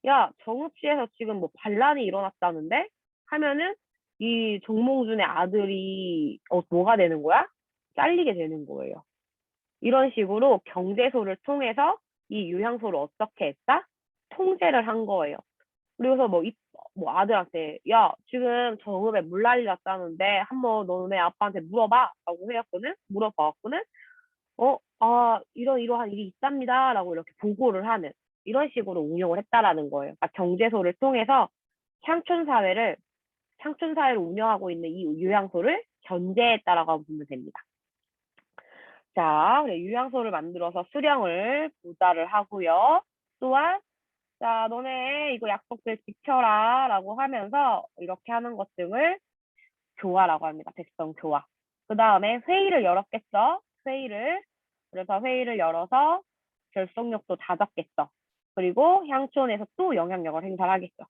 야, 정읍시에서 지금 뭐 반란이 일어났다는데? 하면은 이 정몽준의 아들이 뭐가 되는 거야? 잘리게 되는 거예요. 이런 식으로 경제소를 통해서 이 유향소를 어떻게 했다? 통제를 한 거예요. 그래서 뭐 뭐 아들한테, 야, 지금 정읍에 물난리 났다는데 한번 너네 아빠한테 물어봐. 라고 해갖고는, 물어봐갖고는, 이러한 일이 있답니다. 라고 이렇게 보고를 하는, 이런 식으로 운영을 했다라는 거예요. 그러니까 경제소를 통해서 향촌사회를, 향촌사회를 운영하고 있는 이 요양소를 견제했다라고 보면 됩니다. 자, 그래, 요양소를 만들어서 수령을 부과를 하고요. 또한, 자, 너네 이거 약속들 지켜라 라고 하면서 이렇게 하는 것 등을 교화라고 합니다. 백성 교화. 그 다음에 회의를 열었겠죠. 회의를. 그래서 회의를 열어서 결속력도 다졌겠죠. 그리고 향촌에서 또 영향력을 행사하겠죠.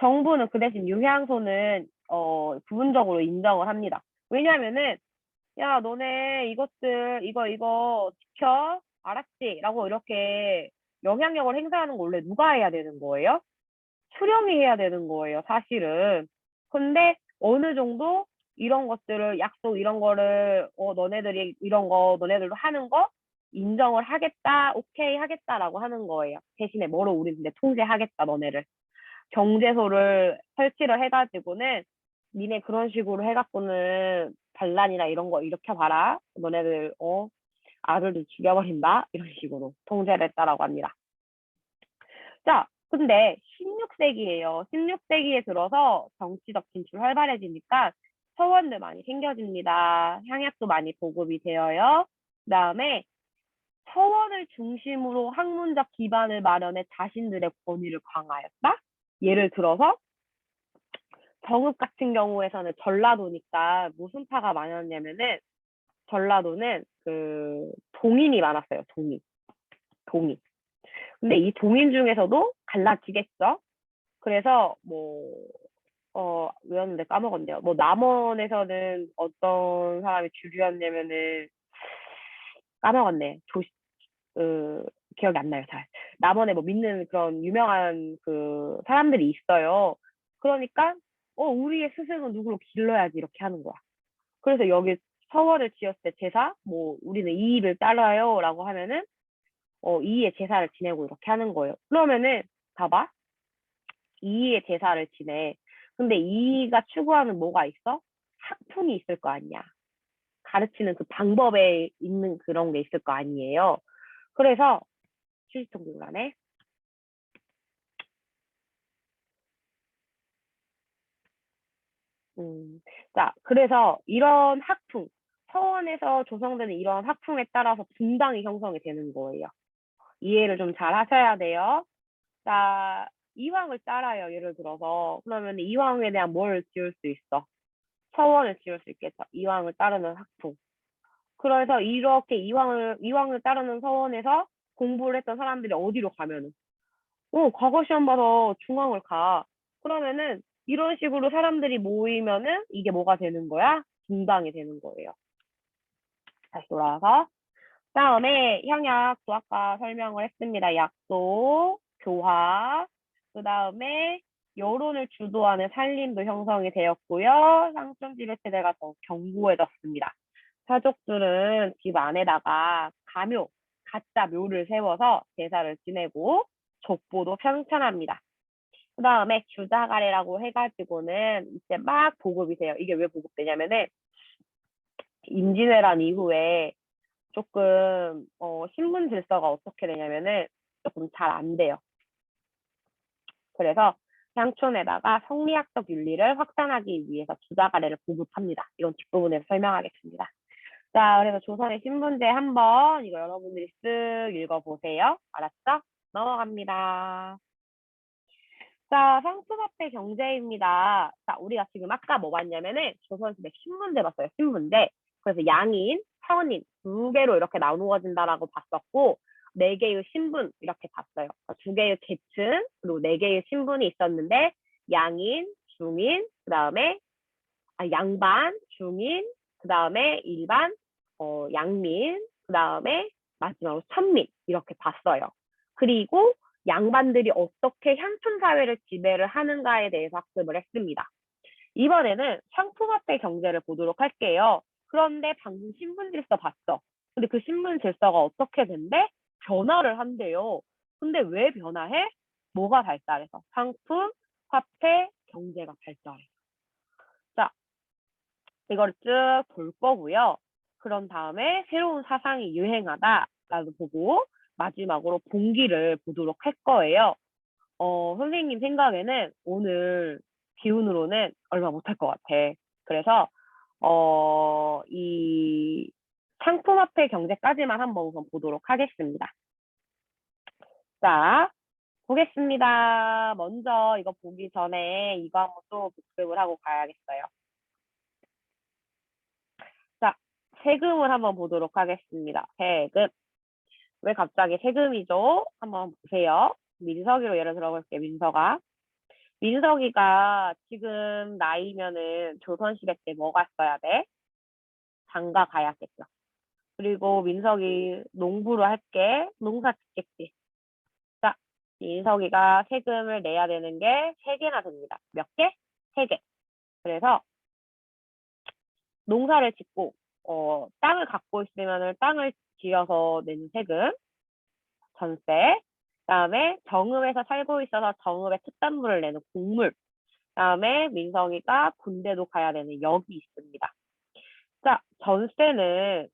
정부는 그 대신 요양소는 부분적으로 인정을 합니다. 왜냐하면은 야, 너네 이것들 이거 지켜 알았지? 라고 이렇게 영향력을 행사하는 거 원래 누가 해야 되는 거예요? 수령이 해야 되는 거예요, 사실은. 근데 어느 정도 이런 것들을 약속 이런 거를 너네들이 이런 거 너네들도 하는 거 인정을 하겠다, 오케이 하겠다라고 하는 거예요. 대신에 뭐로 우리 근데 통제하겠다, 너네를. 경제소를 설치를 해가지고는 니네 그런 식으로 해갖고는 반란이나 이런 거 일으켜봐라. 너네들 아들도 죽여버린다. 이런 식으로 통제를 했다라고 합니다. 자, 근데 16세기예요. 16세기에 들어서 정치적 진출 활발해지니까 서원들 많이 생겨집니다. 향약도 많이 보급이 되어요. 그다음에 서원을 중심으로 학문적 기반을 마련해 자신들의 권위를 강화했다. 예를 들어서 정읍 같은 경우에서는 전라도니까 무슨 파가 많았냐면은 전라도는 그 동인이 많았어요. 동인. 근데 이 동인 중에서도 갈라지겠죠. 그래서 왜였는데 까먹었네요. 뭐 남원에서는 어떤 사람이 주류였냐면은 까먹었네. 기억이 안 나요, 잘. 남원에 뭐 믿는 그런 유명한 그 사람들이 있어요. 그러니까 우리의 스승은 누구로 길러야지 이렇게 하는 거야. 그래서 여기 서원을 지었을 때 제사, 뭐 우리는 이의를 따라요라고 하면은 이의의 제사를 지내고 이렇게 하는 거예요. 그러면은 봐봐. 이의의 제사를 지내. 근데 이의가 추구하는 뭐가 있어? 학풍이 있을 거 아니야. 가르치는 그 방법에 있는 그런 게 있을 거 아니에요. 그래서 휴지통분간에 자, 그래서 이런 학풍, 서원에서 조성되는 이런 학풍에 따라서 분당이 형성이 되는 거예요. 이해를 좀 잘 하셔야 돼요. 자, 이황을 따라요. 예를 들어서. 그러면 이황에 대한 뭘 지을 수 있어? 서원을 지을 수 있겠죠. 이황을 따르는 학풍. 그래서 이렇게 이황을 따르는 서원에서 공부를 했던 사람들이 어디로 가면은 과거 시험 봐서 중앙을 가. 그러면은 이런 식으로 사람들이 모이면은 이게 뭐가 되는 거야? 분당이 되는 거예요. 다시 돌아와서 다음에 향약도 아까 설명을 했습니다. 약도, 교화, 그 다음에 여론을 주도하는 살림도 형성이 되었고요. 상점 지배 체제가 더 견고해졌습니다. 사족들은 집 안에다가 가짜 묘를 세워서 제사를 지내고 족보도 편찬합니다. 그 다음에 주자가래라고 해가지고는 이제 막 보급이 돼요. 이게 왜 보급되냐면은 임진왜란 이후에 조금 신분 질서가 어떻게 되냐면은 조금 잘 안 돼요. 그래서 향촌에다가 성리학적 윤리를 확산하기 위해서 주자가래를 보급합니다. 이건 뒷부분에서 설명하겠습니다. 자, 그래서 조선의 신분제 한번 이거 여러분들이 쓱 읽어보세요. 알았죠? 넘어갑니다. 자, 상투화폐 경제입니다. 자, 우리가 지금 아까 뭐 봤냐면은 조선시대 신분제 봤어요. 신분제. 그래서 양인, 선인 두 개로 이렇게 나누어진다라고 봤었고 네 개의 신분 이렇게 봤어요. 두 개의 계층 그리고 네 개의 신분이 있었는데 양인, 중인, 그다음에 양반, 중인, 그다음에 일반, 양민, 그다음에 마지막으로 천민 이렇게 봤어요. 그리고 양반들이 어떻게 향촌 사회를 지배를 하는가에 대해서 학습을 했습니다. 이번에는 상품화폐 경제를 보도록 할게요. 그런데 방금 신분 질서 봤죠? 근데 그 신분 질서가 어떻게 된대? 변화를 한대요. 근데 왜 변화해? 뭐가 발달해서? 상품, 화폐 경제가 발달해. 자, 이거를 쭉 볼 거고요. 그런 다음에 새로운 사상이 유행하다라고 보고 마지막으로 봉기를 보도록 할 거예요. 선생님 생각에는 오늘 기운으로는 얼마 못할 것 같아. 그래서 이 상품화폐 경제까지만 한번 우선 보도록 하겠습니다. 자, 보겠습니다. 먼저 이거 보기 전에 이거 한번 또 복습을 하고 가야겠어요. 자, 세금을 한번 보도록 하겠습니다. 세금. 왜 갑자기 세금이죠? 한번 보세요. 민석이로 예를 들어볼게요. 민석아. 민석이가 지금 나이면은 조선시대 때 뭐 갔어야 돼? 장가 가야겠죠. 그리고 민석이 농부로 할게. 농사 짓겠지. 자, 민석이가 세금을 내야 되는 게 3개나 됩니다. 몇 개? 3개. 그래서 농사를 짓고 땅을 갖고 있으면 땅을 지어서 내는 세금, 전세, 그다음에 정읍에서 살고 있어서 정읍에 특단물을 내는 공물, 그다음에 민석이가 군대도 가야 되는 역이 있습니다. 자, 전세는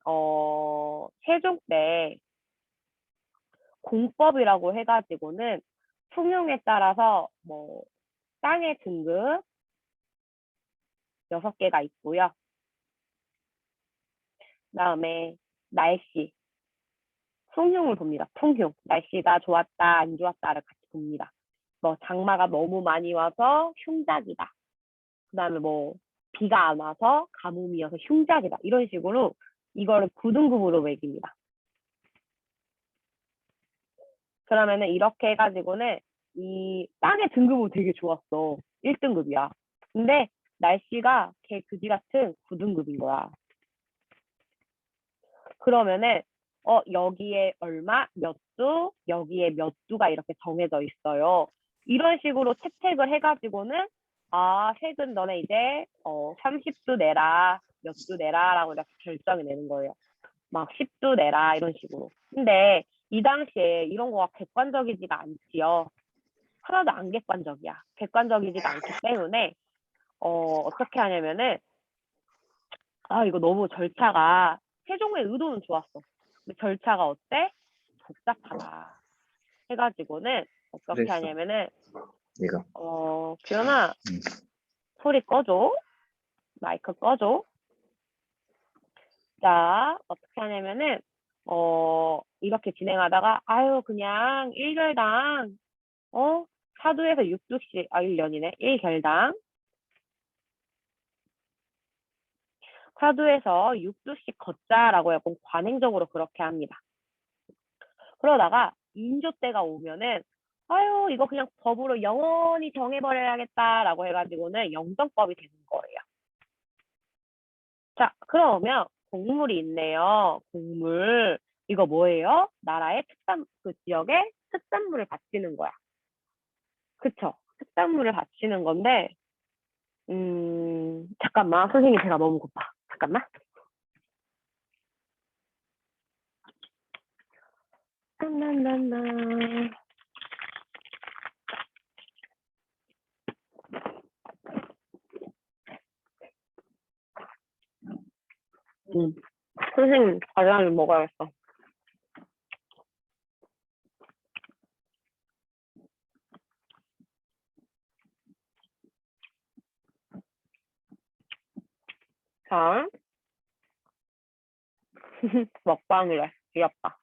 세종 때 공법이라고 해가지고는 풍용에 따라서 뭐 땅의 등급 6개가 있고요. 그다음에 날씨, 풍흉을 봅니다. 풍흉, 날씨가 좋았다 안 좋았다를 같이 봅니다. 뭐 장마가 너무 많이 와서 흉작이다. 그다음에 뭐 비가 안 와서 가뭄이어서 흉작이다. 이런 식으로 이거를 9등급으로 매깁니다. 그러면은 이렇게 해가지고는 이 땅의 등급은 되게 좋았어. 1등급이야. 근데 날씨가 개 그지 같은 9등급인 거야. 그러면은 여기에 얼마, 몇 두, 여기에 몇 두가 이렇게 정해져 있어요. 이런 식으로 채택을 해가지고는 세금 너네 이제 30두 내라, 몇 두 내라라고 이렇게 결정이 내는 거예요. 막 10두 내라 이런 식으로. 근데 이 당시에 이런 거가 객관적이지가 않지요. 하나도 안 객관적이야. 객관적이지가 않기 때문에 어떻게 하냐면은 이거 너무 절차가 세종의 의도는 좋았어. 근데 절차가 어때? 복잡하다. 해가지고는 어떻게 그랬어. 하냐면은 이거. 규현아 소리 꺼줘. 마이크 꺼줘. 자, 어떻게 하냐면은 이렇게 진행하다가 그냥 1결당 사두에서 6두씩 1년이네. 1결당 사두에서 6두씩 걷자라고 해서 관행적으로 그렇게 합니다. 그러다가 인조 때가 오면은 이거 그냥 법으로 영원히 정해버려야겠다라고 해가지고는 영정법이 되는 거예요. 자, 그러면 공물이 있네요. 공물. 이거 뭐예요? 나라의 그 지역에 특산물을 바치는 거야. 그쵸? 특산물을 바치는 건데, 잠깐만. 선생님 배가 너무 고파. 잠깐만. 나나나나. 선생님 과자를 먹어야겠어. 자, 먹방이래. 귀엽다.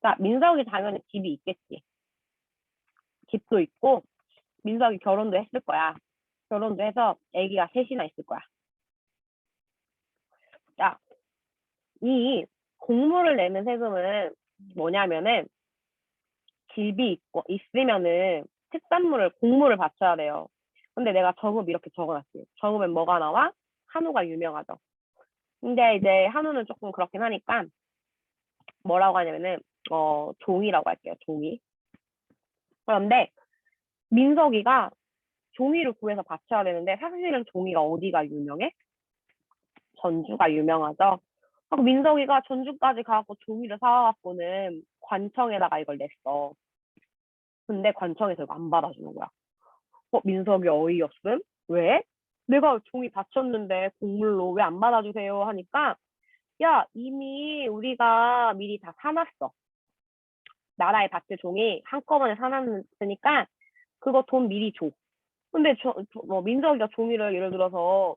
자, 민석이 당연히 집이 있겠지. 집도 있고, 민석이 결혼도 했을 거야. 결혼도 해서 아기가 3이나 있을 거야. 자, 이 공물을 내는 세금은 뭐냐면은 집이 있으면은 특산물을 공물을 바쳐야 돼요. 근데 내가 정읍 이렇게 적어놨어요. 정읍엔 뭐가 나와? 한우가 유명하죠. 근데 이제 한우는 조금 그렇긴 하니까 뭐라고 하냐면은 종이라고 할게요. 종이. 그런데 민석이가 종이를 구해서 바쳐야 되는데 사실은 종이가 어디가 유명해? 전주가 유명하죠. 하고 민석이가 전주까지 가갖고 종이를 사와갖고는 관청에다가 이걸 냈어. 근데 관청에서 이거 안 받아주는 거야. 민석이 어이없음? 왜? 내가 종이 바쳤는데 곡물로 왜 안 받아주세요? 하니까 야 이미 우리가 미리 다 사놨어. 나라에 바칠 종이 한꺼번에 사놨으니까 그거 돈 미리 줘. 근데 민석이가 종이를 예를 들어서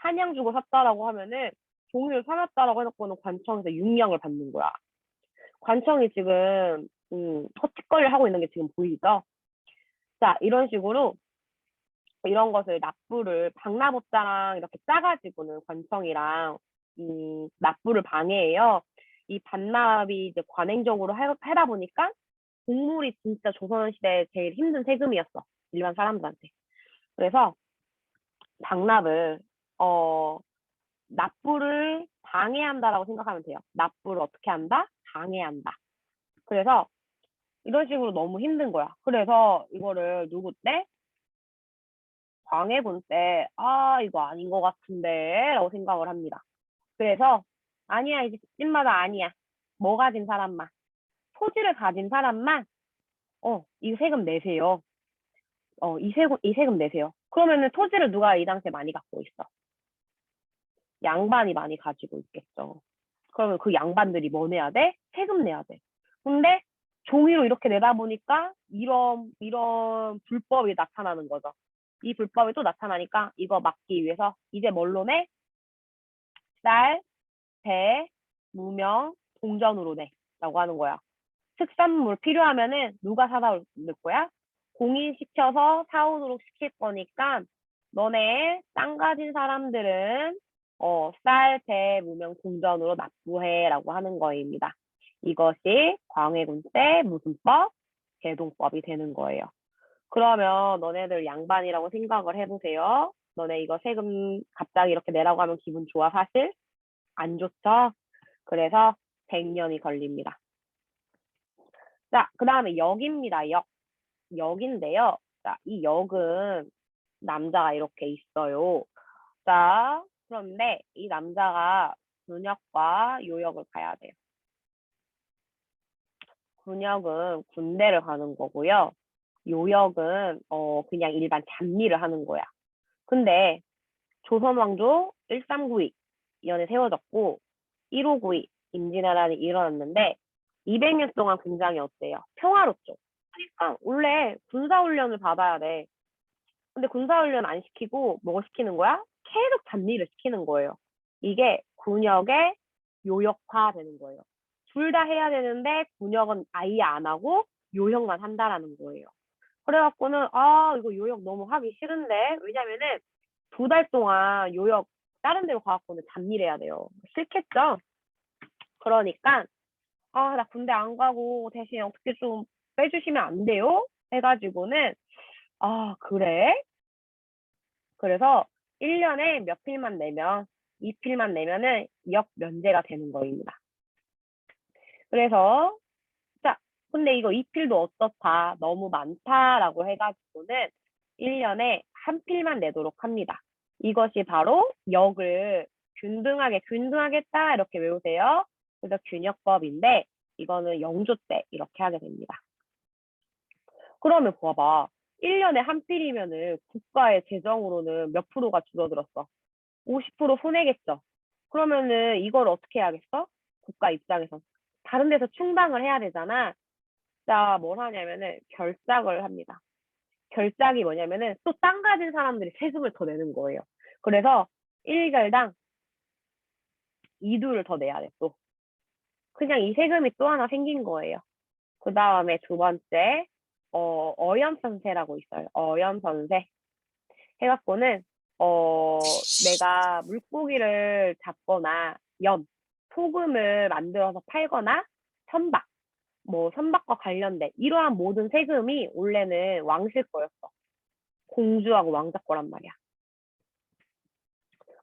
사냥 주고 샀다라고 하면은 종이를 사놨다라고 해놓고는 관청에서 육량을 받는 거야. 관청이 지금 허짓거리를 하고 있는 게 지금 보이죠? 자, 이런 식으로 이런 것을 납부를 박나보자랑 이렇게 짜가지고는 관청이랑 납부를 방해해요. 이 반납이 이제 관행적으로 하다 보니까 곡물이 진짜 조선시대 제일 힘든 세금이었어. 일반 사람들한테. 그래서 박납을 납부를 방해한다라고 생각하면 돼요. 납부를 어떻게 한다? 방해한다. 그래서 이런 식으로 너무 힘든 거야. 그래서 이거를 누구 때? 광해군 때, 이거 아닌 것 같은데? 라고 생각을 합니다. 그래서, 아니야, 이제 집집마다 아니야. 뭐 가진 사람만. 토지를 가진 사람만, 이 세금 내세요. 이 세금 내세요. 그러면은 토지를 누가 이 당시에 많이 갖고 있어? 양반이 많이 가지고 있겠죠. 그러면 그 양반들이 뭐 내야 돼? 세금 내야 돼. 근데 종이로 이렇게 내다 보니까 이런 불법이 나타나는 거죠. 이 불법이 또 나타나니까 이거 막기 위해서 이제 뭘로 내? 쌀, 배, 무명, 동전으로 내라고 하는 거야. 특산물 필요하면은 누가 사다 올 거야? 공인시켜서 사오도록 시킬 거니까 너네 땅 가진 사람들은 쌀, 배, 무명, 동전으로 납부해라고 하는 거입니다. 이것이 광해군 때 무슨 법? 개동법이 되는 거예요. 그러면 너네들 양반이라고 생각을 해보세요. 너네 이거 세금 갑자기 이렇게 내라고 하면 기분 좋아 사실? 안 좋죠? 그래서 100년이 걸립니다. 자, 그 다음에 역입니다. 역. 역인데요. 자, 이 역은 남자가 이렇게 있어요. 자, 그런데 이 남자가 군역과 요역을 가야 돼요. 군역은 군대를 가는 거고요. 요역은 그냥 일반 잡일을 하는 거야. 근데 조선 왕조 1392 년에 세워졌고 1592 임진왜란이 일어났는데 200년 동안 굉장히 어때요? 평화롭죠. 그러니까 원래 군사훈련을 받아야 돼. 근데 군사훈련 안 시키고 뭐 시키는 거야? 계속 잡일을 시키는 거예요. 이게 군역의 요역화 되는 거예요. 둘 다 해야 되는데 군역은 아예 안 하고 요역만 한다라는 거예요. 그래갖고는 이거 요역 너무 하기 싫은데 왜냐면은 2달 동안 요역 다른 데로 가갖고는 잡일해야 돼요. 싫겠죠? 그러니까 나 군대 안 가고 대신 어떻게 좀 빼주시면 안 돼요? 해가지고는 그래? 그래서 1년에 몇 필만 내면 2필만 내면은 역 면제가 되는 거입니다. 그래서 자, 근데 이거 2필도 어떻다? 너무 많다라고 해가지고는 1년에 한 필만 내도록 합니다. 이것이 바로 역을 균등하겠다 이렇게 외우세요. 그래서 균역법인데 이거는 영조 때 이렇게 하게 됩니다. 그러면 봐봐. 1년에 한 필이면은 국가의 재정으로는 몇 프로가 줄어들었어? 50% 손해겠죠. 그러면은 이걸 어떻게 해야겠어? 국가 입장에서. 다른 데서 충당을 해야 되잖아. 자, 뭘 하냐면은 결작을 합니다. 결작이 뭐냐면은 또 땅 가진 사람들이 세금을 더 내는 거예요. 그래서 1결당 2두를 더 내야 돼, 또. 그냥 이 세금이 또 하나 생긴 거예요. 그 다음에 두 번째, 어염선세라고 있어요. 어염선세. 해갖고는, 내가 물고기를 잡거나, 소금을 만들어서 팔거나, 선박, 선박과 관련된 이러한 모든 세금이 원래는 왕실 거였어. 공주하고 왕자 거란 말이야.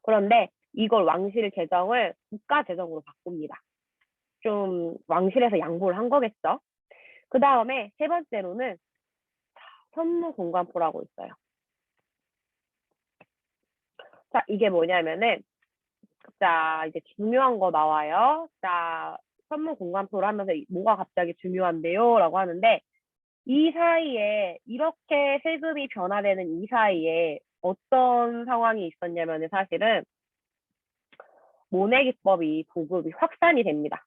그런데 이걸 왕실 재정을 국가 재정으로 바꿉니다. 좀 왕실에서 양보를 한 거겠죠. 그 다음에 세 번째로는 선무공관포라고 있어요. 자, 이게 뭐냐면은, 자, 이제 중요한 거 나와요. 자, 선문 공간표를 하면서 뭐가 갑자기 중요한데요? 라고 하는데, 이 사이에, 이렇게 세금이 변화되는 이 사이에 어떤 상황이 있었냐면은 사실은 모내기법이 보급이 확산이 됩니다.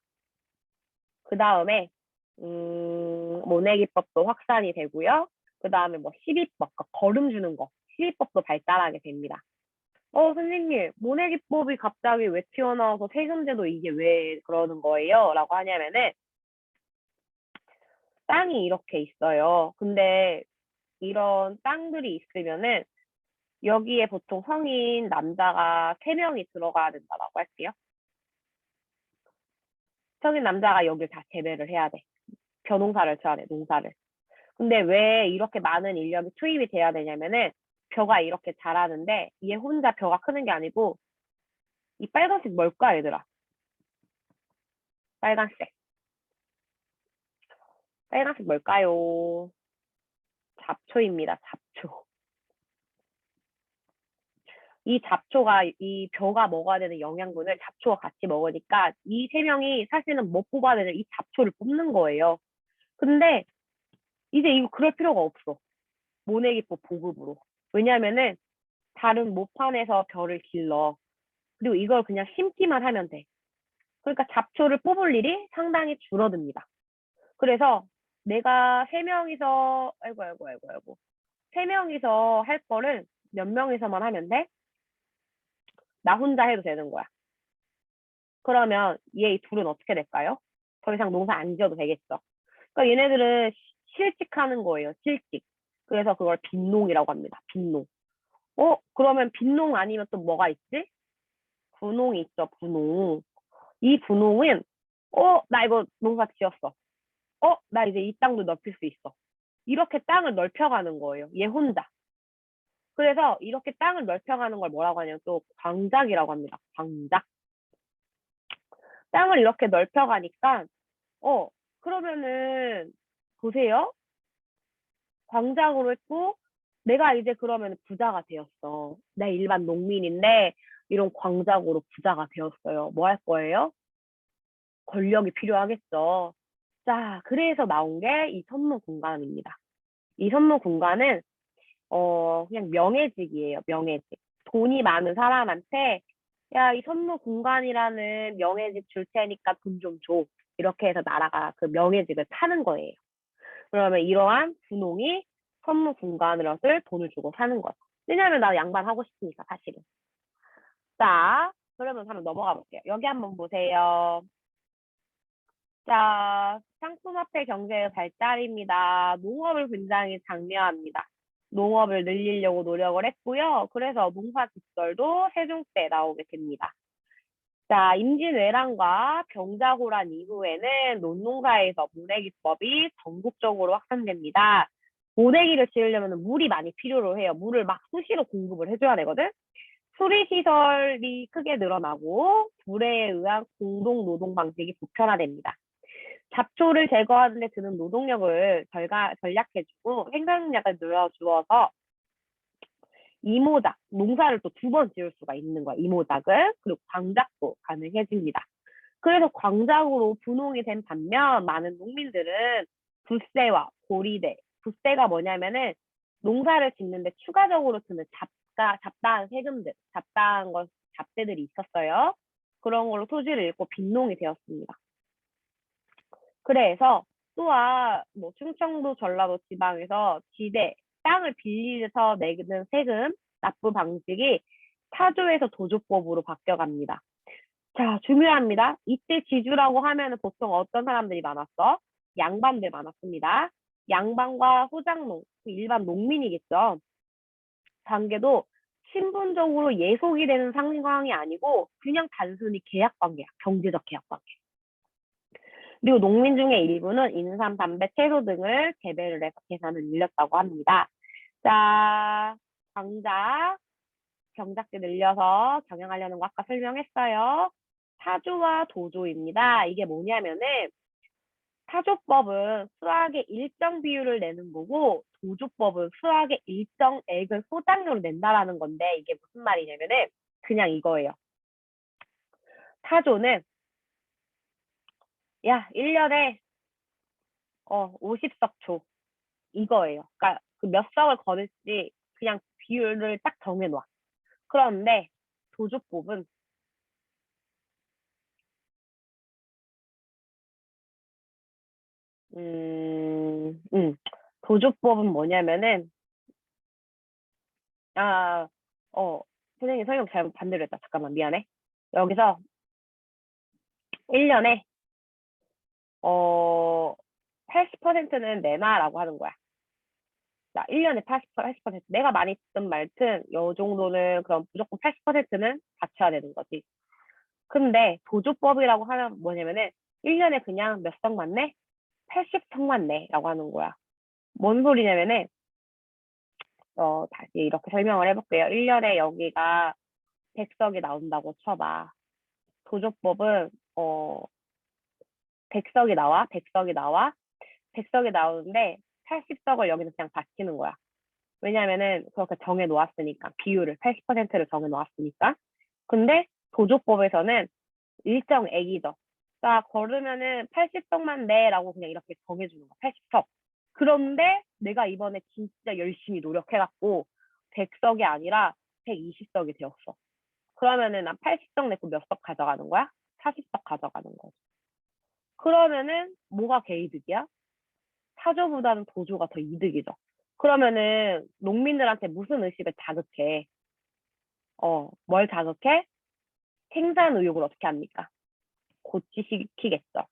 그 다음에, 모내기법도 확산이 되고요. 그 다음에 뭐 시비법, 그러니까 거름 주는 거, 시비법도 발달하게 됩니다. 선생님, 모내기법이 갑자기 왜 튀어나와서 세금제도 이게 왜 그러는 거예요? 라고 하냐면은, 땅이 이렇게 있어요. 근데 이런 땅들이 있으면은, 여기에 보통 성인 남자가 3명이 들어가야 된다라고 할게요. 성인 남자가 여길 다 재배를 해야 돼. 벼농사를 쳐야 돼, 농사를. 근데 왜 이렇게 많은 인력이 투입이 돼야 되냐면은, 벼가 이렇게 자라는데, 얘 혼자 벼가 크는 게 아니고, 이 빨간색 뭘까, 얘들아? 빨간색. 빨간색 뭘까요? 잡초입니다. 잡초. 이 잡초가 이 벼가 먹어야 되는 영양분을 잡초가 같이 먹으니까 이 3명이 사실은 못 뽑아야 되는 이 잡초를 뽑는 거예요. 근데 이제 이거 그럴 필요가 없어. 모내기법 보급으로. 왜냐면은 다른 모판에서 벼를 길러. 그리고 이걸 그냥 심기만 하면 돼. 그러니까 잡초를 뽑을 일이 상당히 줄어듭니다. 그래서 내가 3명이서 아이고 3명이서 할 거를 몇 명이서만 하면 돼? 나 혼자 해도 되는 거야. 그러면 얘 둘은 어떻게 될까요? 더 이상 농사 안 지어도 되겠죠. 그러니까 얘네들은 실직하는 거예요. 실직. 그래서 그걸 빈농이라고 합니다. 빈농. 그러면 빈농 아니면 또 뭐가 있지? 분농이 있죠. 분농. 이 분농은 나 이거 농사 지었어. 나 이제 이 땅도 넓힐 수 있어. 이렇게 땅을 넓혀가는 거예요. 얘 혼자. 그래서 이렇게 땅을 넓혀가는 걸 뭐라고 하냐면 또 광작이라고 합니다. 광작. 땅을 이렇게 넓혀가니까 그러면은 보세요. 광작으로 했고 내가 이제 그러면 부자가 되었어. 내 일반 농민인데 이런 광작으로 부자가 되었어요. 뭐 할 거예요? 권력이 필요하겠죠. 자, 그래서 나온 게 이 선무 공간입니다. 이 선무 공간은 그냥 명예직이에요. 명예직. 돈이 많은 사람한테 야, 이 선무 공간이라는 명예직 줄 테니까 돈 좀 줘. 이렇게 해서 나라가 그 명예직을 타는 거예요. 그러면 이러한 분홍이 선무 공간으로서 돈을 주고 사는 거죠. 왜냐하면 나 양반하고 싶으니까 사실은. 자, 그러면 한번 넘어가 볼게요. 여기 한번 보세요. 자, 상품화폐 경제의 발달입니다. 농업을 굉장히 장려합니다. 농업을 늘리려고 노력을 했고요. 그래서 농사 직설도 세종 때 나오게 됩니다. 자, 임진왜란과 병자호란 이후에는 논농사에서 모내기법이 전국적으로 확산됩니다. 모내기를 지으려면 물이 많이 필요로 해요. 물을 막 수시로 공급을 해줘야 되거든. 수리시설이 크게 늘어나고 불에 의한 공동 노동 방식이 보편화됩니다. 잡초를 제거하는 데 드는 노동력을 절약해주고 생산량을 늘어주어서 이모작, 농사를 또 2번 지을 수가 있는 거야, 이모작을. 그리고 광작도 가능해집니다. 그래서 광작으로 분홍이 된 반면 많은 농민들은 붓세와 고리대, 붓세가 뭐냐면은 농사를 짓는데 추가적으로 드는 잡다한 세금들, 잡대들이 있었어요. 그런 걸로 토지를 잃고 빈농이 되었습니다. 그래서 또한 뭐 충청도, 전라도 지방에서 지대, 땅을 빌려서 내는 세금 납부 방식이 타조에서 도조법으로 바뀌어갑니다. 자, 중요합니다. 이때 지주라고 하면 보통 어떤 사람들이 많았어? 양반들 많았습니다. 양반과 소장농, 일반 농민이겠죠. 관계도 신분적으로 예속이 되는 상황이 아니고 그냥 단순히 계약 관계야. 경제적 계약 관계. 그리고 농민 중에 일부는 인삼, 담배, 채소 등을 재배를 해서 계산을 늘렸다고 합니다. 자, 광작, 경작지 늘려서 경영하려는 거 아까 설명했어요. 타조와 도조입니다. 이게 뭐냐면은 타조법은 수학의 일정 비율을 내는 거고 도조법은 수학의 일정액을 소장료로 낸다라는 건데 이게 무슨 말이냐면은 그냥 이거예요. 타조는 야 1년에 50석 줘 이거예요. 그러니까 그 몇 석을 거둘지 그냥 비율을 딱 정해놔. 그런데 도조법은 음, 음. 도조법은 뭐냐면은 아, 선생님 설명 잘못 반대로 했다. 잠깐만 미안해. 여기서 1년에 80%는 내놔라고 하는 거야. 자, 1년에 80%. 내가 많이 듣든 말든 요 정도는 그럼 무조건 80%는 받쳐야 되는 거지. 근데 도조법이라고 하면 뭐냐면은 1년에 그냥 몇 석만 내? 80석만 내라고 하는 거야. 뭔 소리냐면은 다시 이렇게 설명을 해볼게요. 1년에 여기가 100석이 나온다고 쳐봐. 도조법은 100석이 나와. 100석이 나와. 100석이 나오는데 80석을 여기서 그냥 받치는 거야. 왜냐면은 그렇게 정해 놓았으니까. 비율을 80%를 정해 놓았으니까. 근데 도조법에서는 일정액이죠. 그러니까 걸으면은 80석만 내라고 그냥 이렇게 정해주는 거야. 80석. 그런데 내가 이번에 진짜 열심히 노력해갖고 100석이 아니라 120석이 되었어. 그러면은 난 80석 내고 몇 석 가져가는 거야? 40석 가져가는 거지. 그러면은 뭐가 개이득이야? 타조보다는 도조가 더 이득이죠. 그러면은 농민들한테 무슨 의식을 자극해? 뭘 자극해? 생산 의욕을 어떻게 합니까? 고취시키겠죠.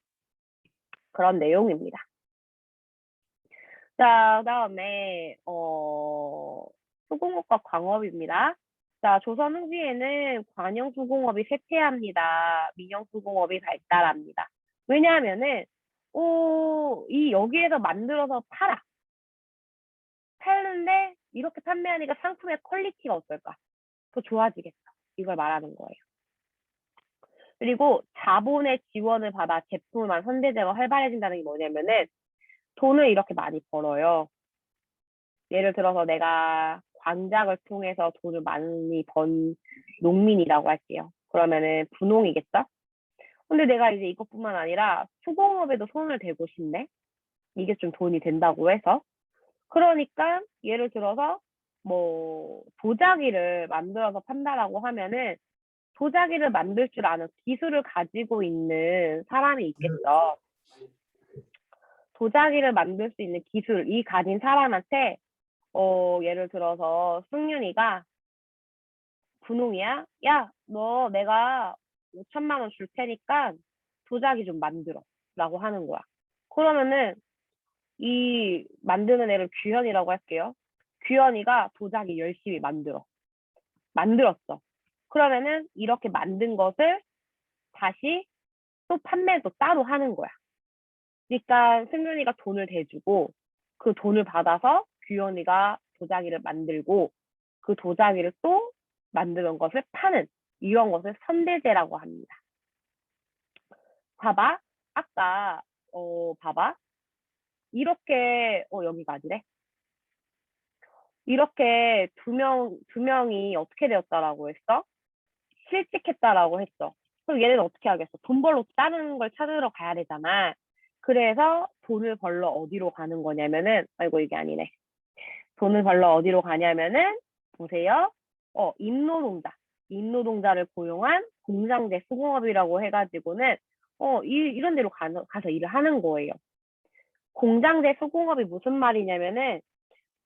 그런 내용입니다. 자, 그다음에 수공업과 광업입니다. 자, 조선 후기에는 관영 수공업이 쇠퇴합니다. 민영 수공업이 발달합니다. 왜냐하면은 이 여기에서 만들어서 팔아. 팔는데 이렇게 판매하니까 상품의 퀄리티가 어떨까? 더 좋아지겠다. 이걸 말하는 거예요. 그리고 자본의 지원을 받아 제품만 선대제가 활발해진다는 게 뭐냐면은 돈을 이렇게 많이 벌어요. 예를 들어서 내가 광작을 통해서 돈을 많이 번 농민이라고 할게요. 그러면은 분홍이겠죠? 근데 내가 이제 이것뿐만 아니라 수공업에도 손을 대고 싶네? 이게 좀 돈이 된다고 해서. 그러니까 예를 들어서 뭐 도자기를 만들어서 판다라고 하면은 도자기를 만들 줄 아는 기술을 가지고 있는 사람이 있겠죠. 도자기를 만들 수 있는 기술이 가진 사람한테 예를 들어서 승윤이가 분홍이야? 야, 너 내가 5천만 원 줄 테니까 도자기 좀 만들어. 라고 하는 거야. 그러면은 이 만드는 애를 규현이라고 할게요. 규현이가 도자기 열심히 만들었어. 그러면은 이렇게 만든 것을 다시 또 판매도 따로 하는 거야. 그러니까 승윤이가 돈을 대주고 그 돈을 받아서 규현이가 도자기를 만들고 그 도자기를 또 만드는 것을 파는 이런 것을 선대제라고 합니다. 봐봐. 아까 봐봐. 이렇게 여기가 아니래. 이렇게 두 명이 어떻게 되었다라고 했어? 실직했다라고 했어. 그럼 얘네는 어떻게 하겠어? 돈 벌러 다른 걸 찾으러 가야 되잖아. 그래서 돈을 벌러 어디로 가는 거냐면은 아이고 이게 아니네. 돈을 벌러 어디로 가냐면은 보세요. 임노동자. 임노동자를 고용한 공장제 수공업이라고 해가지고는 이런 데로 가서 일을 하는 거예요. 공장제 수공업이 무슨 말이냐면은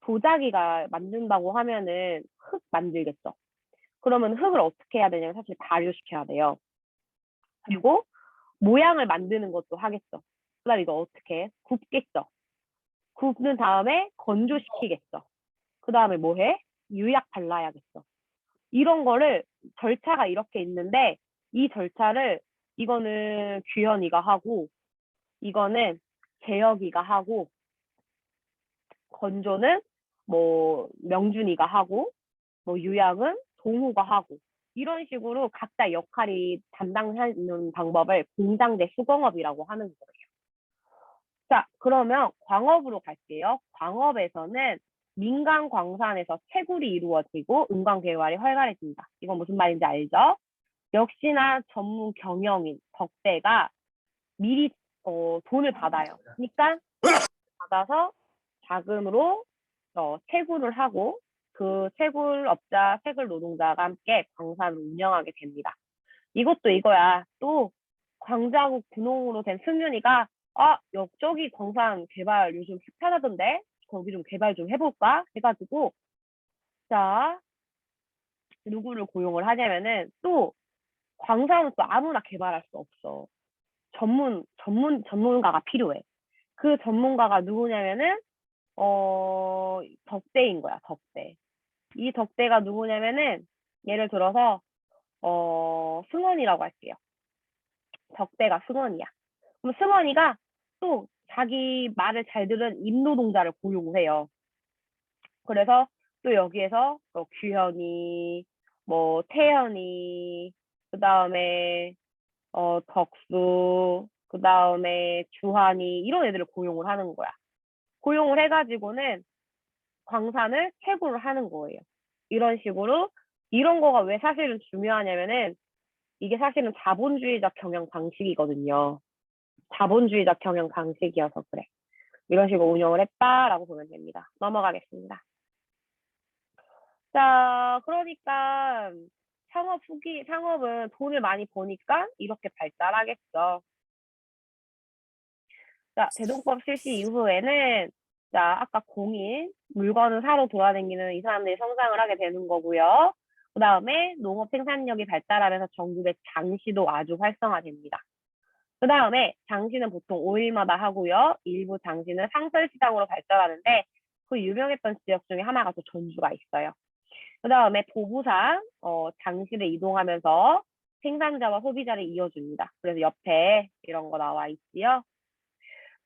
도자기가 만든다고 하면은 흙 만들겠죠. 그러면 흙을 어떻게 해야 되냐면 사실 발효시켜야 돼요. 그리고 모양을 만드는 것도 하겠죠. 그다음 이거 어떻게 해? 굽겠죠. 굽는 다음에 건조시키겠죠. 그 다음에 뭐 해? 유약 발라야겠어. 이런 거를 절차가 이렇게 있는데 이 절차를 이거는 규현이가 하고 이거는 재혁이가 하고 건조는 뭐 명준이가 하고 뭐 유약은 동우가 하고 이런 식으로 각자 역할이 담당하는 방법을 공장제 수공업이라고 하는 거예요. 자, 그러면 광업으로 갈게요. 광업에서는 민간 광산에서 채굴이 이루어지고 은광 개발이 활발해진다. 이건 무슨 말인지 알죠? 역시나 전문 경영인 덕대가 미리 돈을 받아요. 그러니까 받아서 자금으로 채굴을 하고 그 채굴업자, 채굴 노동자가 함께 광산을 운영하게 됩니다. 이것도 이거야. 또 광자국 군홍으로 된 승윤이가 저기 광산 개발 요즘 핫하다던데 거기 좀 개발 좀 해볼까 해가지고 자 누구를 고용을 하냐면은 또 광산은 또 아무나 개발할 수 없어. 전문가가 필요해. 그 전문가가 누구냐면은 덕대인 거야. 덕대. 이 덕대가 누구냐면은 예를 들어서 승원이라고 할게요. 덕대가 승원이야. 그럼 승원이가 또 자기 말을 잘 들은 임노동자를 고용을 해요. 그래서 또 여기에서 뭐 규현이, 뭐 태연이, 그 다음에 덕수, 그 다음에 주한이 이런 애들을 고용을 하는 거야. 고용을 해가지고는 광산을 채굴을 하는 거예요. 이런 식으로 이런 거가 왜 사실은 중요하냐면은 이게 사실은 자본주의적 경영 방식이거든요. 자본주의적 경영 방식이어서 그래. 이런 식으로 운영을 했다라고 보면 됩니다. 넘어가겠습니다. 자, 그러니까 상업은 돈을 많이 버니까 이렇게 발달하겠죠. 자, 대동법 실시 이후에는 자, 아까 공인, 물건을 사러 돌아다니는 이 사람들이 성장을 하게 되는 거고요. 그 다음에 농업 생산력이 발달하면서 전국의 장시도 아주 활성화됩니다. 그 다음에 장시는 보통 5일마다 하고요. 일부 장시는 상설시장으로 발전하는데 그 유명했던 지역 중에 하나가 또 전주가 있어요. 그 다음에 보부상, 장시를 이동하면서 생산자와 소비자를 이어줍니다. 그래서 옆에 이런 거 나와 있지요.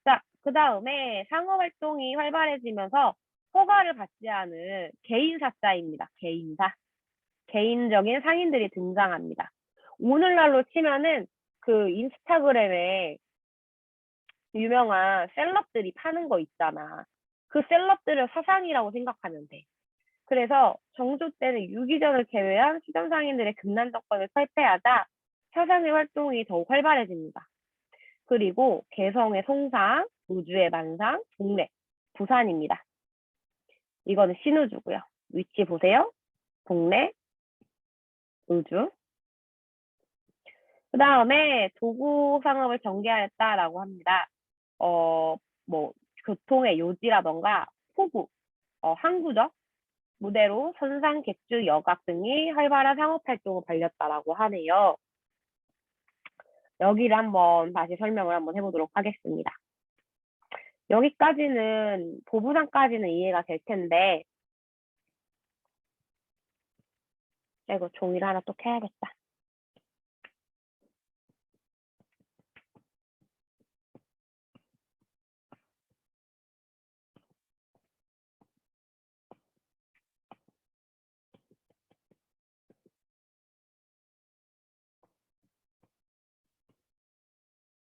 자, 그 다음에 상호활동이 활발해지면서 허가를 받지 않은 개인사자입니다. 개인사. 개인적인 상인들이 등장합니다. 오늘날로 치면은 그 인스타그램에 유명한 셀럽들이 파는 거 있잖아. 그 셀럽들을 사상이라고 생각하면 돼. 그래서 정조 때는 유기전을 제외한 시전 상인들의 금난 정권을 철폐하자 사상의 활동이 더욱 활발해집니다. 그리고 개성의 송상, 우주의 만상, 동래, 부산입니다. 이거는 신우주고요. 위치 보세요. 동래, 우주. 그 다음에 도구 상업을 전개하였다라고 합니다. 뭐 교통의 요지라던가 포구, 항구적 무대로 선상, 객주, 여각 등이 활발한 상업 활동을 벌였다라고 하네요. 여기를 한번 다시 설명을 한번 해보도록 하겠습니다. 여기까지는 보부상까지는 이해가 될 텐데 이거 종이를 하나 또 켜야겠다.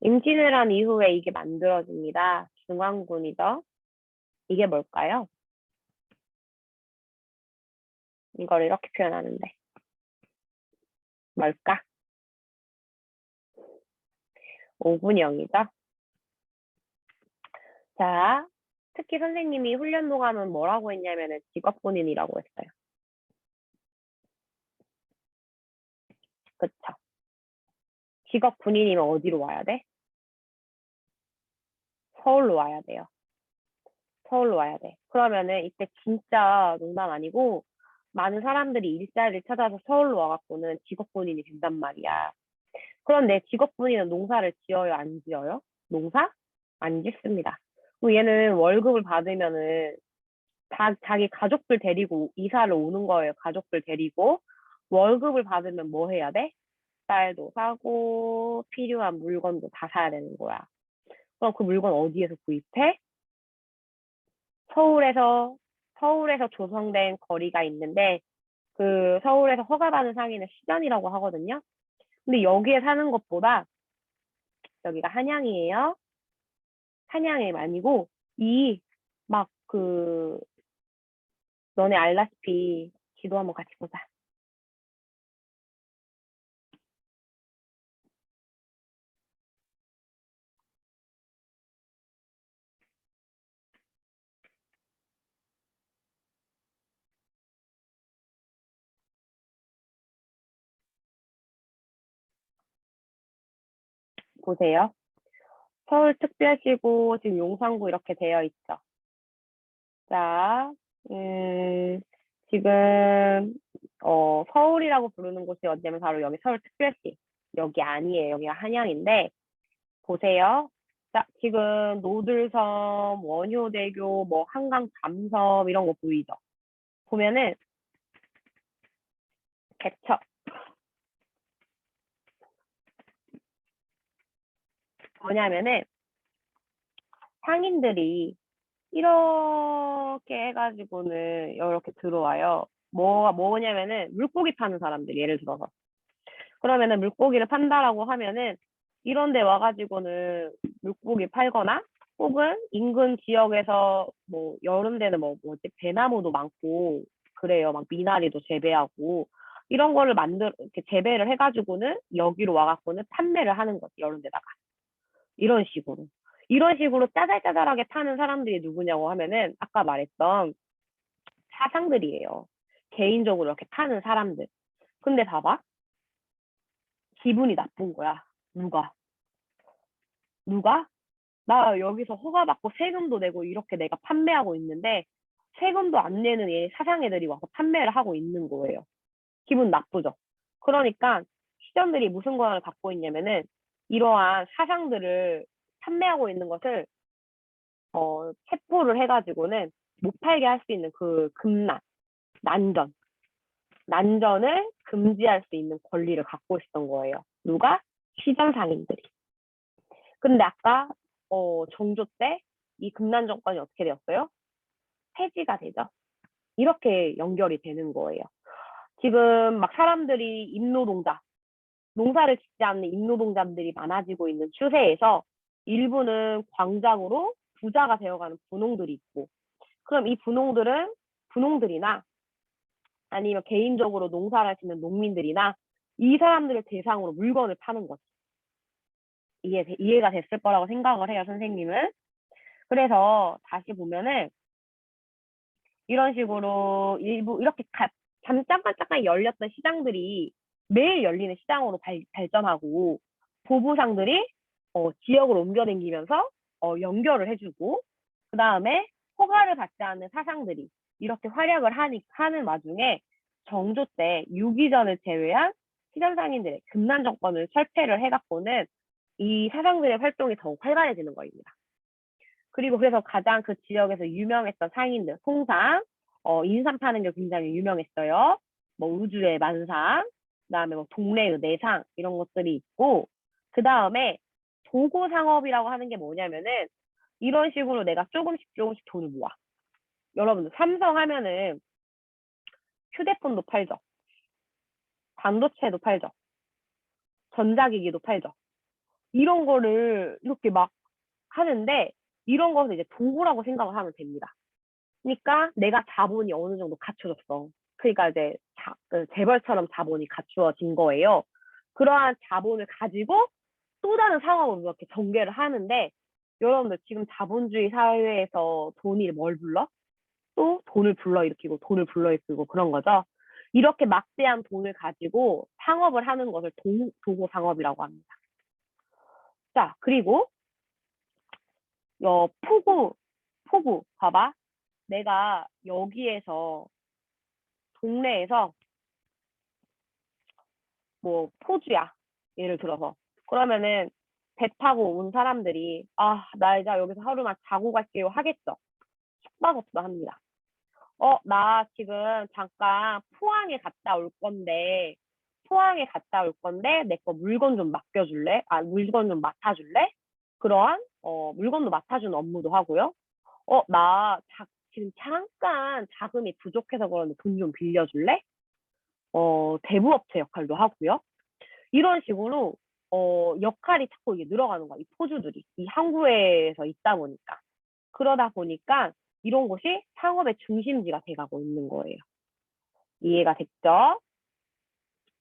임진을 한 이후에 이게 만들어집니다. 중앙군이죠. 이게 뭘까요? 이걸 이렇게 표현하는데 뭘까? 5분형이죠. 자, 특히 선생님이 훈련도 가면 뭐라고 했냐면은 직업군인이라고 했어요. 그쵸? 직업군인이면 어디로 와야 돼? 서울로 와야 돼요. 서울로 와야 돼. 그러면은 이때 진짜 농담 아니고 많은 사람들이 일자리를 찾아서 서울로 와갖고는 직업군인이 된단 말이야. 그런데 직업군인은 농사를 지어요, 안 지어요? 농사? 안 짓습니다. 그럼 얘는 월급을 받으면은 자기 가족들 데리고 이사를 오는 거예요. 가족들 데리고. 월급을 받으면 뭐 해야 돼? 쌀도 사고 필요한 물건도 다 사야 되는 거야. 그럼 그 물건 어디에서 구입해? 서울에서 서울에서 조성된 거리가 있는데 그 서울에서 허가받은 상인을 시전이라고 하거든요. 근데 여기에 사는 것보다 여기가 한양이에요. 사냥의 아니고 이 막 너네 알다시피 기도 한번 같이 보자. 보세요. 서울특별시고 지금 용산구 이렇게 되어 있죠. 자, 지금 서울이라고 부르는 곳이 어디냐면 바로 여기 서울특별시. 여기 아니에요. 여기가 한양인데 보세요. 자, 지금 노들섬, 원효대교, 뭐 한강 잠섬 이런 거 보이죠? 보면은 개척. 뭐냐면은 상인들이 이렇게 해가지고는 이렇게 들어와요. 뭐냐면은 물고기 파는 사람들 예를 들어서 그러면은 물고기를 판다라고 하면은 이런 데 와가지고는 물고기 팔거나 혹은 인근 지역에서 뭐 여름 되는 뭐지 배나무도 많고 그래요. 막 미나리도 재배하고 이런 거를 이렇게 재배를 해가지고는 여기로 와갖고는 판매를 하는 거지 여름 데다가 이런 식으로. 이런 식으로 짜잘짜잘하게 파는 사람들이 누구냐고 하면은 아까 말했던 사상들이에요. 개인적으로 이렇게 파는 사람들. 근데 봐봐. 기분이 나쁜 거야. 누가? 누가? 나 여기서 허가받고 세금도 내고 이렇게 내가 판매하고 있는데 세금도 안 내는 사상 애들이 와서 판매를 하고 있는 거예요. 기분 나쁘죠? 그러니까 시장들이 무슨 권한을 갖고 있냐면은 이러한 사상들을 판매하고 있는 것을 체포를 해가지고는 못 팔게 할 수 있는 그 난전, 난전을 금지할 수 있는 권리를 갖고 있었던 거예요. 누가? 시장 상인들이. 근데 아까 정조 때 이 금난 정권이 어떻게 되었어요? 폐지가 되죠. 이렇게 연결이 되는 거예요. 지금 막 사람들이 임노동자, 농사를 짓지 않는 임노동자들이 많아지고 있는 추세에서 일부는 광작으로 부자가 되어가는 분홍들이 있고 그럼 이 분홍들이나 아니면 개인적으로 농사를 짓는 농민들이나 이 사람들을 대상으로 물건을 파는 거지. 이해가 됐을 거라고 생각을 해요, 선생님은. 그래서 다시 보면은 이런 식으로 일부 이렇게 잠깐 열렸던 시장들이 매일 열리는 시장으로 발전하고 보부상들이 지역을 옮겨다니면서 연결을 해주고 그 다음에 허가를 받지 않는 사상들이 이렇게 활약을 하는 와중에 정조 때 유기전을 제외한 시장상인들의 금난 정권을 철폐를 해갖고는 이 사상들의 활동이 더욱 활발해지는 거입니다. 그리고 그래서 가장 그 지역에서 유명했던 상인들, 송상, 인삼 파는 게 굉장히 유명했어요. 뭐 우주의 만상, 그다음에 뭐 동래의 내상 이런 것들이 있고, 그 다음에 도고 상업이라고 하는 게 뭐냐면은 이런 식으로 내가 조금씩 돈을 모아. 여러분들 삼성 하면은 휴대폰도 팔죠. 반도체도 팔죠. 전자기기도 팔죠. 이런 거를 이렇게 막 하는데 이런 것을 이제 도구라고 생각을 하면 됩니다. 그러니까 내가 자본이 어느 정도 갖춰졌어. 그러니까 이제 재벌처럼 자본이 갖추어진 거예요. 그러한 자본을 가지고 또 다른 상업을 이렇게 전개를 하는데 여러분들 지금 자본주의 사회에서 돈이 뭘 불러? 또 돈을 불러일으키고 돈을 불러일으키고 그런 거죠. 이렇게 막대한 돈을 가지고 상업을 하는 것을 도구 상업이라고 합니다. 자, 그리고 포구 봐봐. 내가 여기에서 동네에서 뭐 포주야. 예를 들어서. 그러면은 배 타고 온 사람들이 나 이제 여기서 하루만 자고 갈게요 하겠죠. 숙박업도 합니다. 나 지금 잠깐 포항에 갔다 올 건데 내 거 물건 좀 맡겨줄래? 물건 좀 맡아줄래? 그러한 물건도 맡아주는 업무도 하고요. 나 지금 잠깐 자금이 부족해서 그러는데 돈 좀 빌려줄래? 대부업체 역할도 하고요. 이런 식으로 역할이 자꾸 이게 늘어가는 거야. 이 포주들이. 이 항구에서 있다 보니까. 그러다 보니까 이런 곳이 상업의 중심지가 돼가고 있는 거예요. 이해가 됐죠?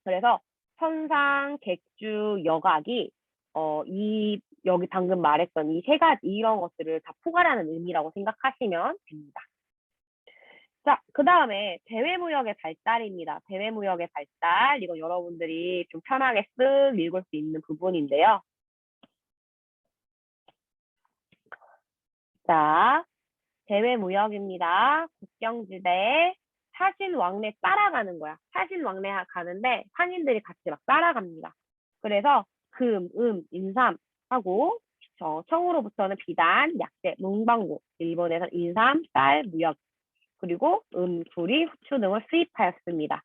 그래서 선상, 객주, 여각이 여기 방금 말했던 이 세 가지 이런 것들을 다 포괄하는 의미라고 생각하시면 됩니다. 자, 그 다음에 대외무역의 발달입니다. 대외무역의 발달. 이거 여러분들이 좀 편하게 쓱 읽을 수 있는 부분인데요. 자, 대외무역입니다. 국경지대. 사신왕래 따라가는 거야. 사신왕래 가는데 상인들이 같이 막 따라갑니다. 그래서 금, 인삼 하고 청으로부터는 비단, 약재, 문방구, 일본에서 인삼, 쌀, 무역, 그리고 구리, 후추 등을 수입하였습니다.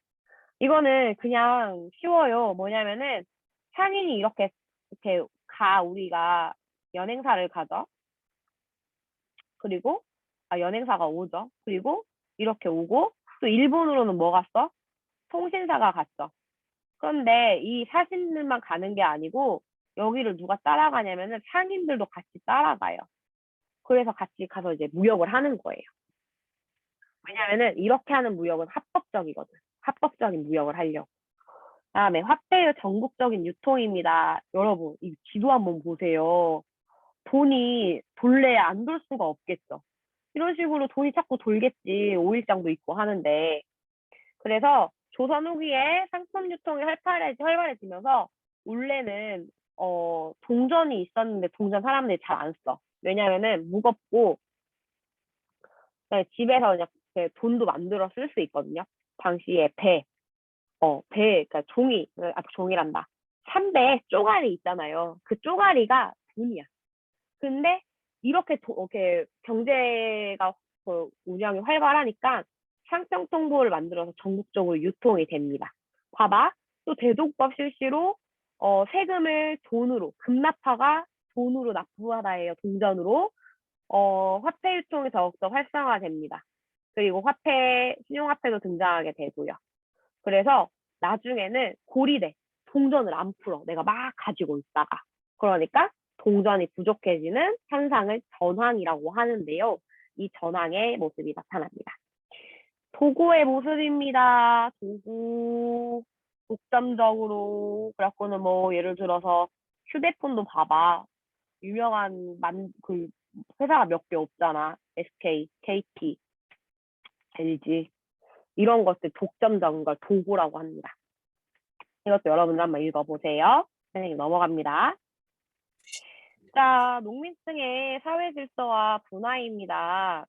이거는 그냥 쉬워요. 뭐냐면은 상인이 이렇게 우리가 연행사를 가죠. 그리고 연행사가 오죠. 그리고 이렇게 오고 또 일본으로는 뭐 갔어? 통신사가 갔어. 그런데 이 사신들만 가는 게 아니고 여기를 누가 따라가냐면은 상인들도 같이 따라가요. 그래서 같이 가서 이제 무역을 하는 거예요. 왜냐면은 이렇게 하는 무역은 합법적이거든. 합법적인 무역을 하려고. 다음에 화폐의 전국적인 유통입니다. 여러분, 이 지도 한번 보세요. 돈이 돌래 안 돌 수가 없겠죠. 이런 식으로 돈이 자꾸 돌겠지. 오일장도 있고 하는데. 그래서 조선 후기에 상품 유통이 활발해지면서 원래는 동전이 있었는데 동전 사람들이 잘 안 써. 왜냐면은 무겁고 그냥 집에서 그냥 돈도 만들어 쓸 수 있거든요. 당시에 그러니까 종이란다. 삼배 쪼가리 있잖아요. 그 쪼가리가 돈이야. 근데 이렇게 경제가 운영이 활발하니까 상평 통보를 만들어서 전국적으로 유통이 됩니다. 봐봐. 또 대독법 실시로 세금을 돈으로, 급납파가 돈으로 납부하다예요. 동전으로. 화폐 유통이 더욱더 활성화됩니다. 그리고 신용화폐도 등장하게 되고요. 그래서 나중에는 고리돼. 동전을 안 풀어. 내가 막 가지고 있다가. 그러니까 동전이 부족해지는 현상을 전황이라고 하는데요. 이 전황의 모습이 나타납니다. 도구의 모습입니다. 도구. 독점적으로. 그래갖고는 뭐 예를 들어서 휴대폰도 봐봐. 유명한 그 회사가 몇 개 없잖아. SK, KT, LG. 이런 것들 독점적인 걸 도구라고 합니다. 이것도 여러분들 한번 읽어보세요. 선생님 넘어갑니다. 자, 농민층의 사회 질서와 분화입니다.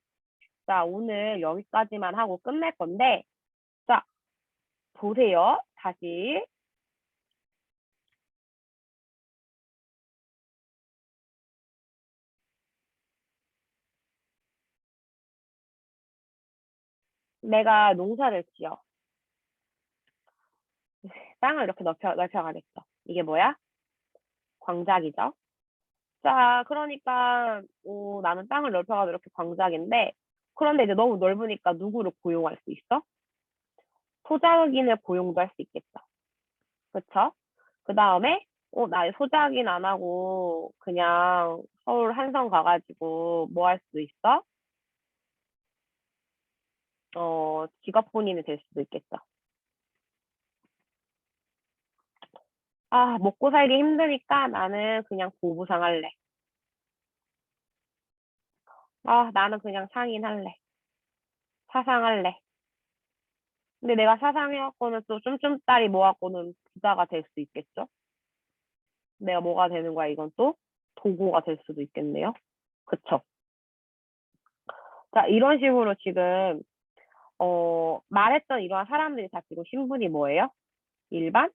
자, 오늘 여기까지만 하고 끝낼 건데, 자, 보세요. 다시. 내가 농사를 지어. 땅을 이렇게 넓혀가겠어. 이게 뭐야? 광작이죠. 자, 그러니까 나는 땅을 넓혀가지고 이렇게 광작인데, 그런데 이제 너무 넓으니까 누구를 고용할 수 있어? 소작인을 고용도 할 수 있겠죠. 그쵸? 그 다음에 나 소작인 안 하고 그냥 서울 한성 가가지고 뭐 할 수도 있어? 직업 본인이 될 수도 있겠죠. 아, 먹고 살기 힘드니까 나는 그냥 고부상 할래. 아, 나는 그냥 상인 할래. 사상 할래. 근데 내가 사상해갖고는 또 쫌쫌따리 모아갖고는 부자가 될 수 있겠죠? 내가 뭐가 되는 거야, 이건 또? 도구가 될 수도 있겠네요. 그쵸? 자, 이런 식으로 지금 말했던 이러한 사람들이 다 지금 신분이 뭐예요? 일반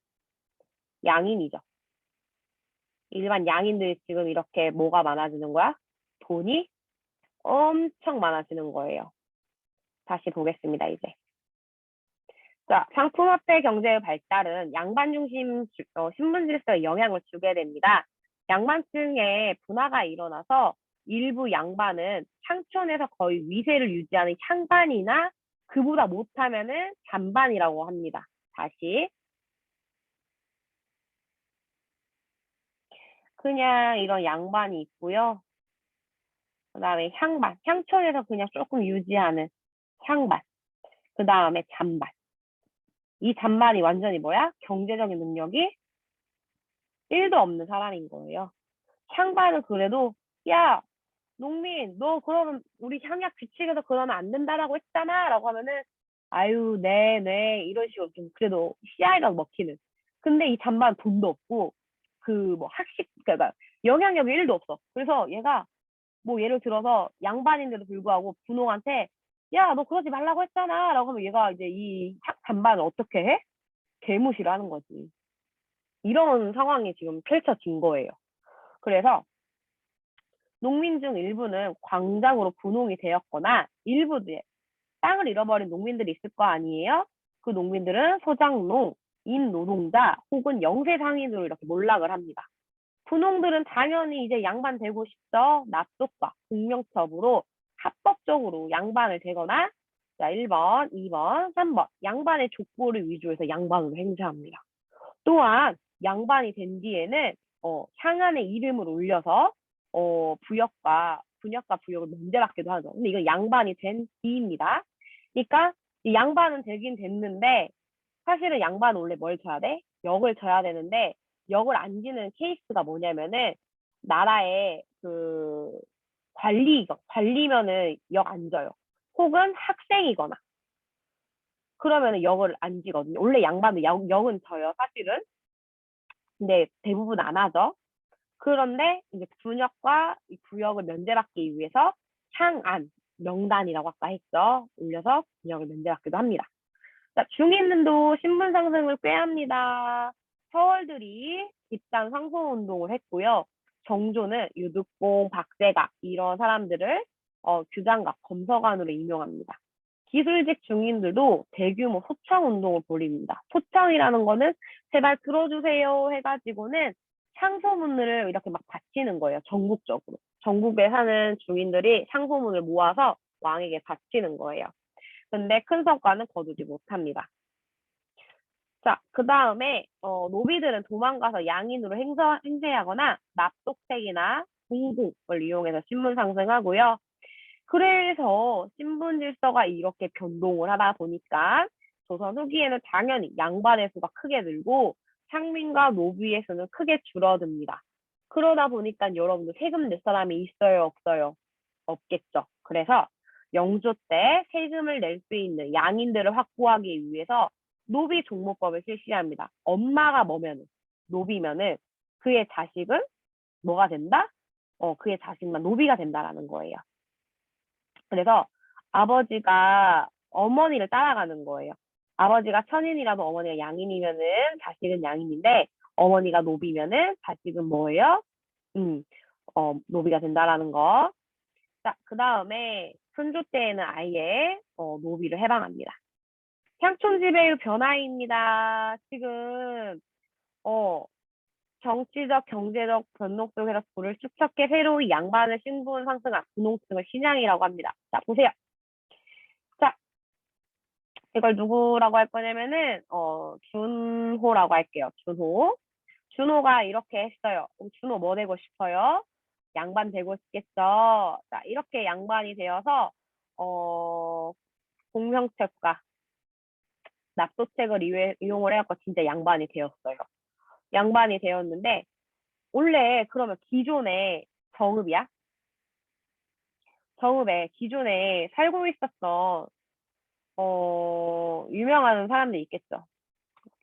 양인이죠. 일반 양인들이 지금 이렇게 뭐가 많아지는 거야? 돈이 엄청 많아지는 거예요. 다시 보겠습니다, 이제. 자, 상품화폐 경제의 발달은 양반 중심 신분 질서에 영향을 주게 됩니다. 양반층의 분화가 일어나서 일부 양반은 상촌에서 거의 위세를 유지하는 향반이나 그보다 못하면은 잔반이라고 합니다. 다시 그냥 이런 양반이 있고요. 그 다음에 향반. 향촌에서 그냥 조금 유지하는 향반. 그 다음에 잔반. 이 잔반이 완전히 뭐야? 경제적인 능력이 1도 없는 사람인 거예요. 향반은 그래도, 야, 농민, 너 그러면 우리 향약 규칙에서 그러면 안 된다라고 했잖아. 라고 하면은, 아유, 네, 네. 이런 식으로 좀 그래도 CI가 먹히는. 근데 이 잔반 돈도 없고, 그 뭐 학식, 그러니까 영향력이 1도 없어. 그래서 얘가 뭐 예를 들어서 양반인데도 불구하고 분홍한테 야, 너 그러지 말라고 했잖아. 라고 하면 얘가 이제 이 잔반을 어떻게 해? 개무시를 하는 거지. 이런 상황이 지금 펼쳐진 거예요. 그래서 농민 중 일부는 광장으로 분홍이 되었거나 일부에 땅을 잃어버린 농민들이 있을 거 아니에요? 그 농민들은 소장농, 임노동자 혹은 영세상인으로 이렇게 몰락을 합니다. 분홍들은 당연히 이제 양반 되고 싶죠. 납속과 공명첩으로 합법적으로 양반을 되거나 자 1번, 2번, 3번 양반의 족보를 위조해서 양반으로 행세합니다. 또한 양반이 된 뒤에는 향안의 이름을 올려서 분역과 부역을 면제받기도 하죠. 근데 이건 양반이 된 뒤입니다. 그러니까 이 양반은 되긴 됐는데 사실은 양반은 원래 뭘 져야 돼? 역을 져야 되는데 역을 안 지는 케이스가 뭐냐면은 나라의 그 관리면은 역 안 져요. 혹은 학생이거나 그러면은 역을 안 지거든요. 원래 양반은 역은 져요, 사실은. 근데 대부분 안 하죠. 그런데 이제 분역과 부역을 면제받기 위해서 향안, 명단이라고 아까 했죠. 올려서 분역을 면제받기도 합니다. 자, 중인들도 신분 상승을 꾀합니다. 서월들이 집단 상소운동을 했고요. 정조는 유득봉, 박제가 이런 사람들을 규장각, 검서관으로 임명합니다. 기술직 중인들도 대규모 소창운동을 벌입니다. 소창이라는 거는 제발 들어주세요 해가지고는 상소문을 이렇게 막 바치는 거예요. 전국적으로. 전국에 사는 중인들이 상소문을 모아서 왕에게 바치는 거예요. 근데 큰 성과는 거두지 못합니다. 자, 그 다음에 노비들은 도망가서 양인으로 행세하거나 납독책이나 공국을 이용해서 신분 상승하고요. 그래서 신분 질서가 이렇게 변동을 하다 보니까 조선 후기에는 당연히 양반의 수가 크게 늘고 상민과 노비의 수는 크게 줄어듭니다. 그러다 보니까 여러분들 세금 낼 사람이 있어요, 없어요? 없겠죠. 그래서 영조 때 세금을 낼 수 있는 양인들을 확보하기 위해서 노비 종목법을 실시합니다. 엄마가 뭐면은 노비면은 그의 자식은 뭐가 된다? 그의 자식만 노비가 된다라는 거예요. 그래서 아버지가 어머니를 따라가는 거예요. 아버지가 천인이라도 어머니가 양인이면은 자식은 양인인데 어머니가 노비면은 자식은 뭐예요? 음, 노비가 된다라는 거. 자, 그 다음에 순조 때에는 아예 노비를 해방합니다. 향촌 지배의 변화입니다. 지금 어, 정치적, 경제적 변동 속에서 부를 축적해 새로운 양반을 신분 상승한 분홍층을 신양이라고 합니다. 자, 보세요. 자, 이걸 누구라고 할 거냐면은 준호라고 할게요. 준호. 준호가 이렇게 했어요. 준호 뭐 되고 싶어요? 양반 되고 싶겠죠. 자, 이렇게 양반이 되어서 공명책과 납도책을 이용을 해갖고 진짜 양반이 되었어요. 양반이 되었는데 원래 그러면 기존에 정읍이야? 정읍에 기존에 살고 있었던 유명한 사람들이 있겠죠.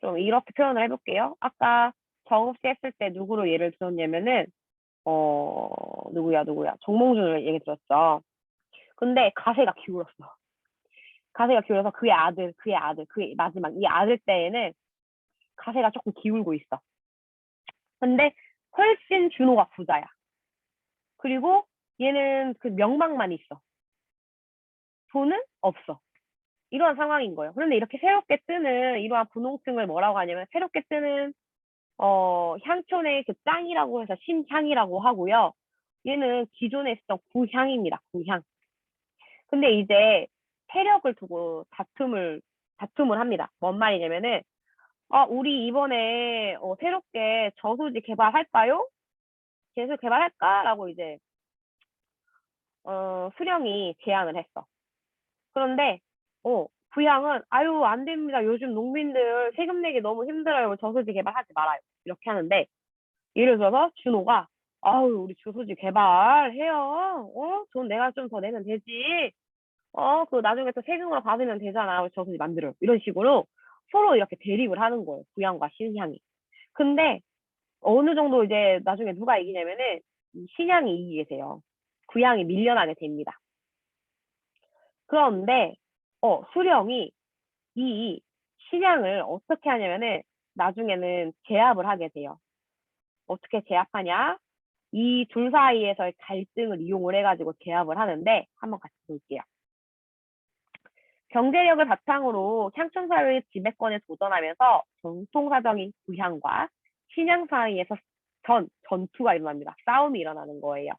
좀 이렇게 표현을 해볼게요. 아까 정읍시 했을 때 누구로 예를 들었냐면은 누구야 정몽준을 얘기 들었죠. 근데 가세가 기울었어. 가세가 기울어서 그의 마지막 이 아들 때에는 가세가 조금 기울고 있어. 근데 훨씬 준호가 부자야. 그리고 얘는 그 명망만 있어. 돈은 없어. 이러한 상황인 거예요. 그런데 이렇게 새롭게 뜨는 이러한 분홍층을 뭐라고 하냐면 새롭게 뜨는 향촌의 그 짱이라고 해서 신향이라고 하고요. 얘는 기존에 있었던 구향입니다. 구향. 근데 이제 세력을 두고 다툼을 합니다. 뭔 말이냐면은 우리 이번에 새롭게 저수지 개발할까요? 제수 개발할까라고 이제 수령이 제안을 했어. 그런데 부양은 아유 안 됩니다. 요즘 농민들 세금 내기 너무 힘들어요. 저수지 개발하지 말아요. 이렇게 하는데 예를 들어서 준호가 아유 우리 저수지 개발해요. 돈 내가 좀 더 내면 되지. 그 나중에 또 세금으로 받으면 되잖아. 우리 저수지 만들어. 이런 식으로 서로 이렇게 대립을 하는 거예요. 부양과 신향이. 근데 어느 정도 이제 나중에 누가 이기냐면은 이 신향이 이기게 돼요. 부양이 밀려나게 됩니다. 그런데 수령이 이 신양을 어떻게 하냐면은 나중에는 제압을 하게 돼요. 어떻게 제압하냐? 이 둘 사이에서의 갈등을 이용을 해가지고 제압을 하는데 한번 같이 볼게요. 경제력을 바탕으로 향촌사회의 지배권에 도전하면서 전통사적인 부향과 신양 사이에서 전투가 일어납니다. 싸움이 일어나는 거예요.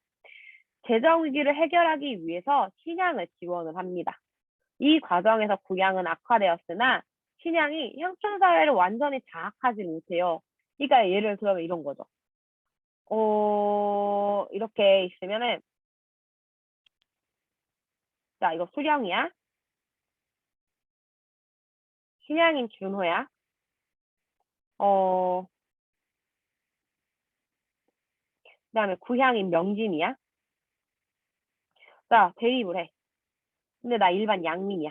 재정 위기를 해결하기 위해서 신양을 지원을 합니다. 이 과정에서 구양은 악화되었으나 신양이 향촌 사회를 완전히 장악하지 못해요. 그러니까 예를 들면 이런 거죠. 이렇게 있으면은 자 이거 수령이야. 신양인 준호야. 그다음에 구향인 명진이야. 자 대립을 해. 근데 나 일반 양민이야.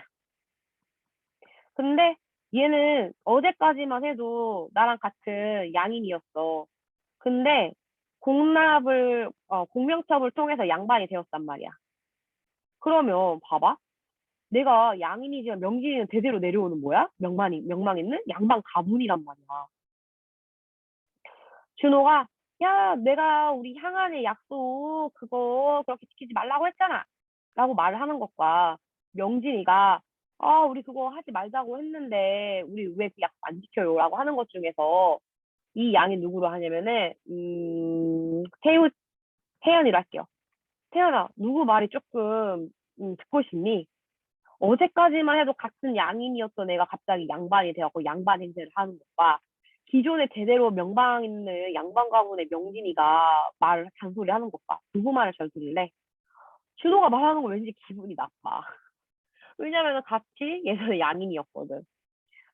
근데 얘는 어제까지만 해도 나랑 같은 양인이었어. 근데 공명첩을 통해서 양반이 되었단 말이야. 그러면 봐봐. 내가 양인이지만 명진이는 대대로 내려오는 뭐야? 명망 있는 양반 가문이란 말이야. 준호가 야, 내가 우리 향안의 약속 그거 그렇게 지키지 말라고 했잖아. 라고 말을 하는 것과 명진이가 우리 그거 하지 말자고 했는데 우리 왜 그 약속 안 지켜요? 라고 하는 것 중에서 이 양이 누구로 하냐면은 태연이로 할게요. 태연아, 누구 말이 조금 듣고 싶니? 어제까지만 해도 같은 양인이었던 애가 갑자기 양반이 되었고 양반 행세를 하는 것과 기존에 제대로 명방 있는 양반 가문의 명진이가 말을 잔소리 하는 것과 누구 말을 잘 들을래? 준호가 말하는 거 왠지 기분이 나빠. 왜냐면 같이 예전에 양인이었거든.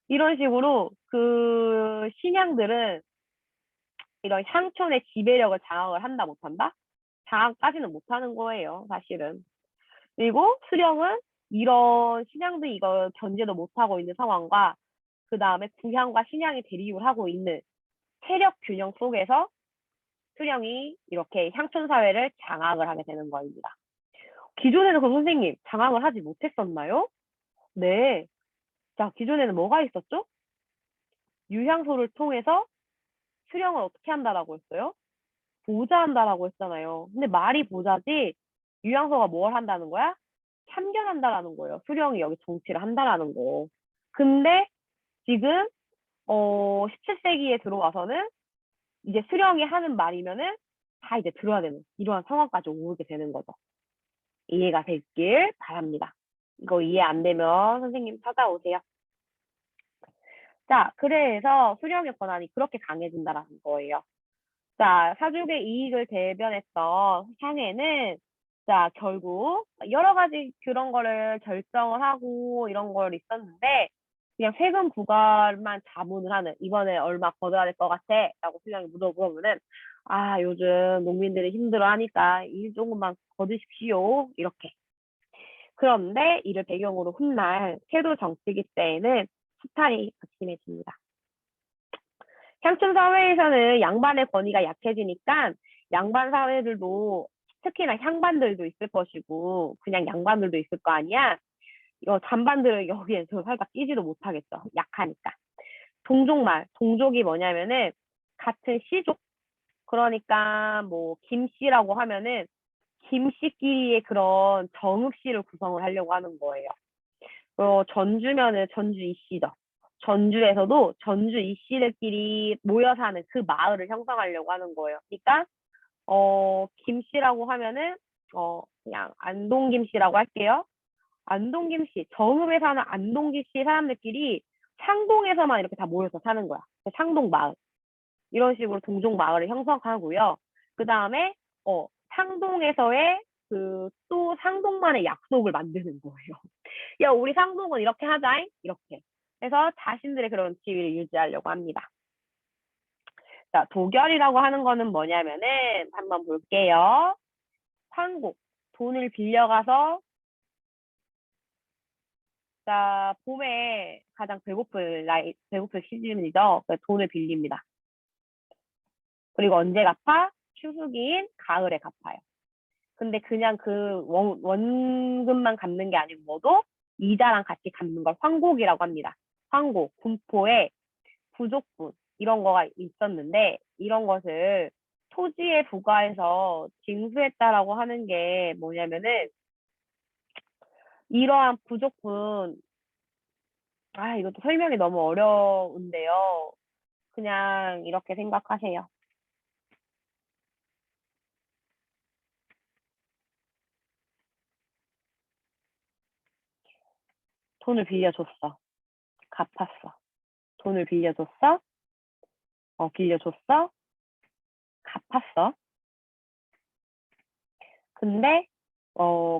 이런 식으로 그 신양들은 이런 향촌의 지배력을 장악을 한다 못한다? 장악까지는 못하는 거예요, 사실은. 그리고 수령은 이런 신양들이 이거 견제도 못하고 있는 상황과 그 다음에 구향과 신양이 대립을 하고 있는 세력 균형 속에서 수령이 이렇게 향촌 사회를 장악을 하게 되는 겁니다. 기존에는 그 선생님 장악을 하지 못했었나요? 네. 자, 기존에는 뭐가 있었죠? 유향소를 통해서 수령을 어떻게 한다라고 했어요? 보좌한다라고 했잖아요. 근데 말이 보좌지 유향소가 뭘 한다는 거야? 참견한다라는 거예요. 수령이 여기 정치를 한다라는 거. 근데 지금 17세기에 들어와서는 이제 수령이 하는 말이면은 다 이제 들어야 되는 이러한 상황까지 오게 되는 거죠. 이해가 됐길 바랍니다. 이거 이해 안 되면 선생님 찾아오세요. 자, 그래서 수령의 권한이 그렇게 강해진다라는 거예요. 자, 사족의 이익을 대변했던 향해는 자, 결국 여러 가지 그런 거를 결정을 하고 이런 걸 있었는데 그냥 세금 부과만 자문을 하는 이번에 얼마 걷어야 될 것 같아? 라고 수령이 물어보면은 요즘 농민들이 힘들어하니까 일 조금만 거두십시오. 이렇게. 그런데 이를 배경으로 훗날 세도 정치기 때에는 수탈이 극심해집니다. 향촌 사회에서는 양반의 권위가 약해지니까 양반 사회들도 특히나 향반들도 있을 것이고 그냥 양반들도 있을 거 아니야. 이거 잔반들은 여기에서 살짝 끼지도 못하겠죠. 약하니까. 동족이 뭐냐면은 같은 씨족. 그러니까 뭐 김씨라고 하면은 김씨끼리의 그런 정읍씨를 구성을 하려고 하는 거예요. 전주면은 전주 이씨죠. 전주에서도 전주 이씨들끼리 모여 사는 그 마을을 형성하려고 하는 거예요. 그러니까 김씨라고 하면은 그냥 안동김씨라고 할게요. 안동김씨, 정읍에 사는 안동김씨 사람들끼리 상동에서만 이렇게 다 모여서 사는 거야. 상동 마을. 이런 식으로 동종 마을을 형성하고요. 그 다음에 상동에서의 또 상동만의 약속을 만드는 거예요. 야, 우리 상동은 이렇게 하자잉? 이렇게. 그래서 자신들의 그런 지위를 유지하려고 합니다. 자, 도결이라고 하는 거는 뭐냐면은 한번 볼게요. 황국, 돈을 빌려가서 자, 봄에 가장 배고플 시즌이죠. 그래서 돈을 빌립니다. 그리고 언제 갚아? 추수기인 가을에 갚아요. 근데 그냥 그 원금만 갚는 게 아니고 뭐도 이자랑 같이 갚는 걸 황곡이라고 합니다. 황곡, 군포에 부족분 이런 거가 있었는데 이런 것을 토지에 부과해서 징수했다라고 하는 게 뭐냐면은 이러한 부족분 이것도 설명이 너무 어려운데요. 그냥 이렇게 생각하세요. 돈을 빌려줬어. 갚았어. 돈을 빌려줬어. 빌려줬어. 갚았어. 근데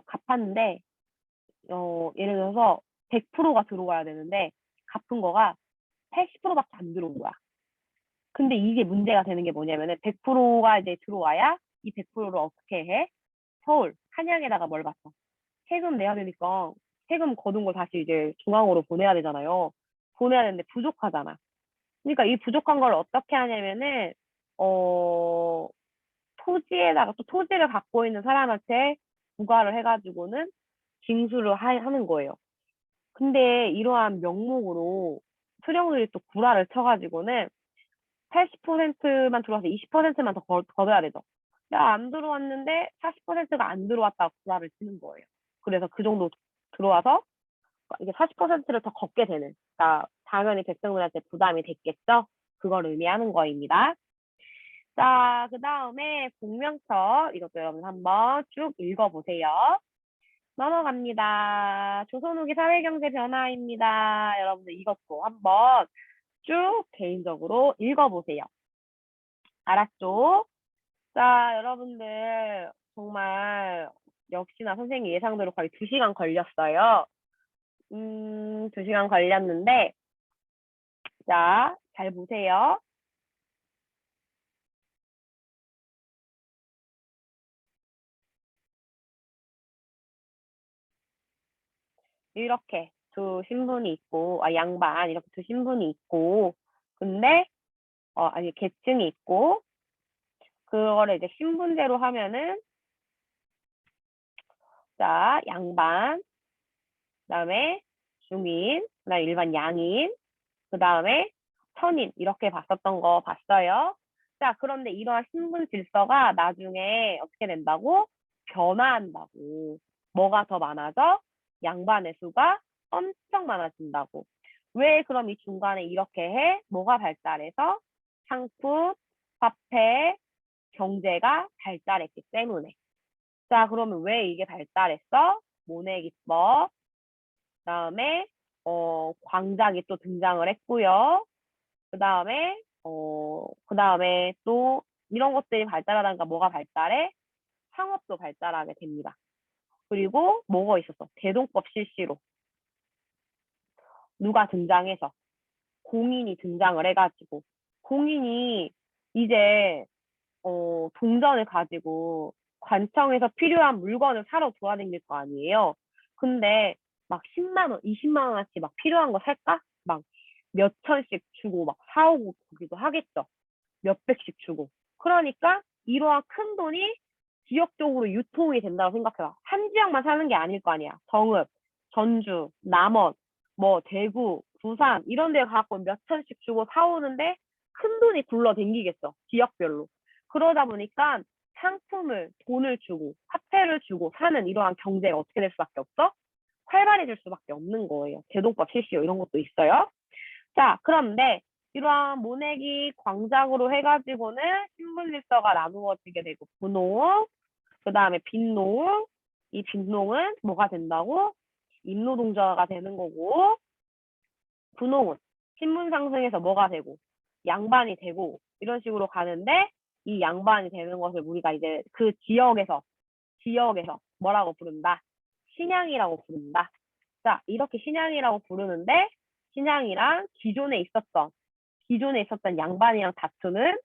갚았는데 예를 들어서 100%가 들어와야 되는데 갚은 거가 80%밖에 안 들어온 거야. 근데 이게 문제가 되는 게 뭐냐면은 100%가 이제 들어와야 이 100%를 어떻게 해? 서울 한양에다가 뭘 받어? 세금 내야 되니까 세금 거둔 거 다시 이제 중앙으로 보내야 되잖아요. 보내야 되는데 부족하잖아. 그러니까 이 부족한 걸 어떻게 하냐면은 어 토지에다가 또 토지를 갖고 있는 사람한테 부과를 해가지고는 징수를 하는 거예요. 근데 이러한 명목으로 수령들이 또 구라를 쳐가지고는 80%만 들어와서 20%만 더 걷어야 되죠. 야, 안 들어왔는데 40%가 안 들어왔다고 구라를 치는 거예요. 그래서 그 정도 들어와서 이게 40%를 더 걷게 되는. 그러니까 당연히 백성들한테 부담이 됐겠죠. 그걸 의미하는 거입니다. 자, 그 다음에 공명처 이것도 여러분 한번 쭉 읽어보세요. 넘어갑니다. 조선 후기 사회경제 변화입니다. 여러분들 이것도 한번 쭉 개인적으로 읽어보세요. 알았죠? 자, 여러분들 정말 역시나 선생님 예상대로 거의 2시간 걸렸어요. 2시간 걸렸는데 자, 잘 보세요. 이렇게 두 신분이 있고, 양반 이렇게 두 신분이 있고, 근데 아니 계층이 있고, 그거를 이제 신분제로 하면은 자, 양반, 그다음에 중인, 그다음에 일반 양인, 그다음에 선인 이렇게 봤었던 거 봤어요. 자, 그런데 이러한 신분 질서가 나중에 어떻게 된다고? 변화한다고. 뭐가 더 많아져? 양반의 수가 엄청 많아진다고. 왜 그럼 이 중간에 이렇게 해? 뭐가 발달해서? 상품, 화폐, 경제가 발달했기 때문에. 자, 그러면 왜 이게 발달했어? 모내기법, 그다음에 광작이 또 등장을 했고요. 그다음에 또 이런 것들이 발달하다니까 뭐가 발달해? 상업도 발달하게 됩니다. 그리고 뭐가 있었어? 대동법 실시로 누가 등장해서 공인이 등장을 해가지고 공인이 이제 동전을 가지고 관청에서 필요한 물건을 사러 돌아다닐 거 아니에요. 근데 막 10만 원, 20만 원어치 막 필요한 거 살까? 막 몇 천씩 주고 막 사오고 그기도 하겠죠. 몇 백씩 주고. 그러니까 이러한 큰 돈이 지역적으로 유통이 된다고 생각해봐. 한 지역만 사는 게 아닐 거 아니야. 정읍, 전주, 남원, 뭐 대구, 부산 이런 데 갖고 몇 천씩 주고 사오는데 큰 돈이 굴러댕기겠어. 지역별로. 그러다 보니까 상품을, 돈을 주고, 화폐를 주고 사는 이러한 경제가 어떻게 될 수밖에 없어? 활발해질 수밖에 없는 거예요. 제동법 실시요 이런 것도 있어요. 자, 그런데 이러한 모내기 광작으로 해가지고는 신분질서가 나누어지게 되고 분홍, 그 다음에 빈농, 이 빈농은 뭐가 된다고? 임노동자가 되는 거고 분홍은 신분 상승해서 뭐가 되고 양반이 되고 이런 식으로 가는데 이 양반이 되는 것을 우리가 이제 그 지역에서 뭐라고 부른다? 신양이라고 부른다. 자, 이렇게 신양이라고 부르는데 신양이랑 기존에 있었던 양반이랑 다투는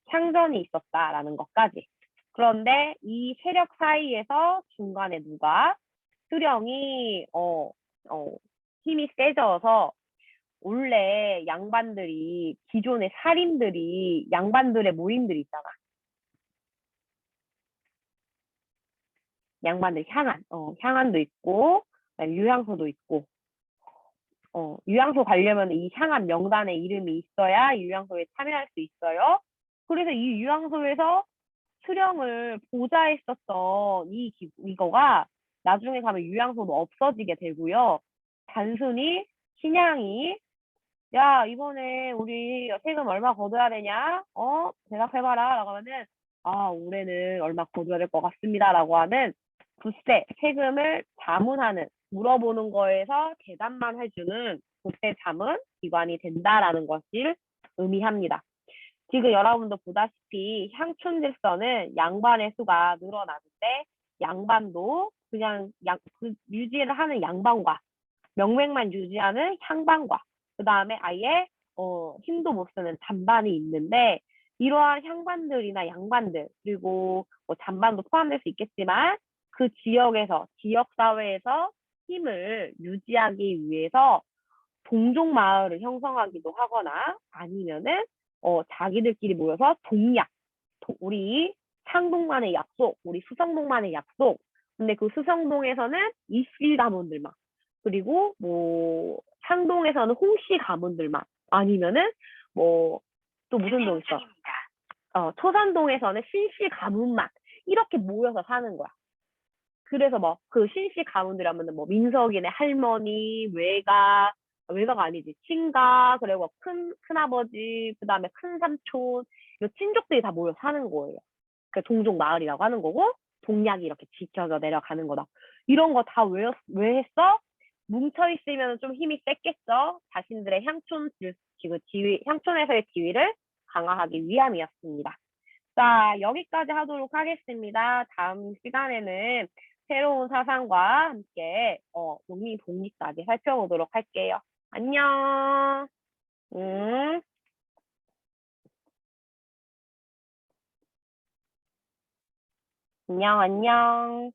향전이 있었다라는 것까지. 그런데 이 세력 사이에서 중간에 누가 수령이 힘이 세져서 원래 양반들이 기존의 살인들이 양반들의 모임들이 있잖아. 양반들 향안도 있고 유향소도 있고 유향소 가려면 이 향안 명단에 이름이 있어야 유향소에 참여할 수 있어요. 그래서 이 유향소에서 수령을 보좌했었던 이거가 나중에 가면 유향소도 없어지게 되고요. 단순히 신양이 야 이번에 우리 세금 얼마 거둬야 되냐? 대답해봐라 라고 하면은 올해는 얼마 거둬야 될 것 같습니다 라고 하는 부세 세금을 자문하는 물어보는 거에서 대답만 해주는 부세 자문 기관이 된다라는 것을 의미합니다. 지금 여러분도 보다시피 향촌 질서는 양반의 수가 늘어나는데 양반도 그냥 유지를 하는 양반과 명맥만 유지하는 향반과 그 다음에 아예 힘도 못 쓰는 잔반이 있는데 이러한 향반들이나 양반들 그리고 뭐 잔반도 포함될 수 있겠지만 그 지역에서 지역 사회에서 힘을 유지하기 위해서 동종 마을을 형성하기도 하거나 아니면은 자기들끼리 모여서 우리 상동만의 약속, 우리 수성동만의 약속. 근데 그 수성동에서는 이씨 가문들만 그리고 뭐 상동에서는 홍씨 가문들만 아니면은 뭐 또 무슨 동 있어? 초산동에서는 신씨 가문만 이렇게 모여서 사는 거야. 그래서 뭐 그 신씨 가문들 하면은 뭐 민석이네 할머니, 외가가 아니지 친가 그리고 큰아버지 그다음에 큰삼촌 이 친족들이 다 모여 사는 거예요. 그 동족 마을이라고 하는 거고 동약이 이렇게 지켜져 내려가는 거다. 이런 거 다 왜 했어? 뭉쳐 있으면 좀 힘이 셌겠죠. 자신들의 향촌에서의 지위를 강화하기 위함이었습니다. 자, 여기까지 하도록 하겠습니다. 다음 시간에는 새로운 사상과 함께 농민 독립까지 살펴보도록 할게요. 안녕. 안녕, 안녕.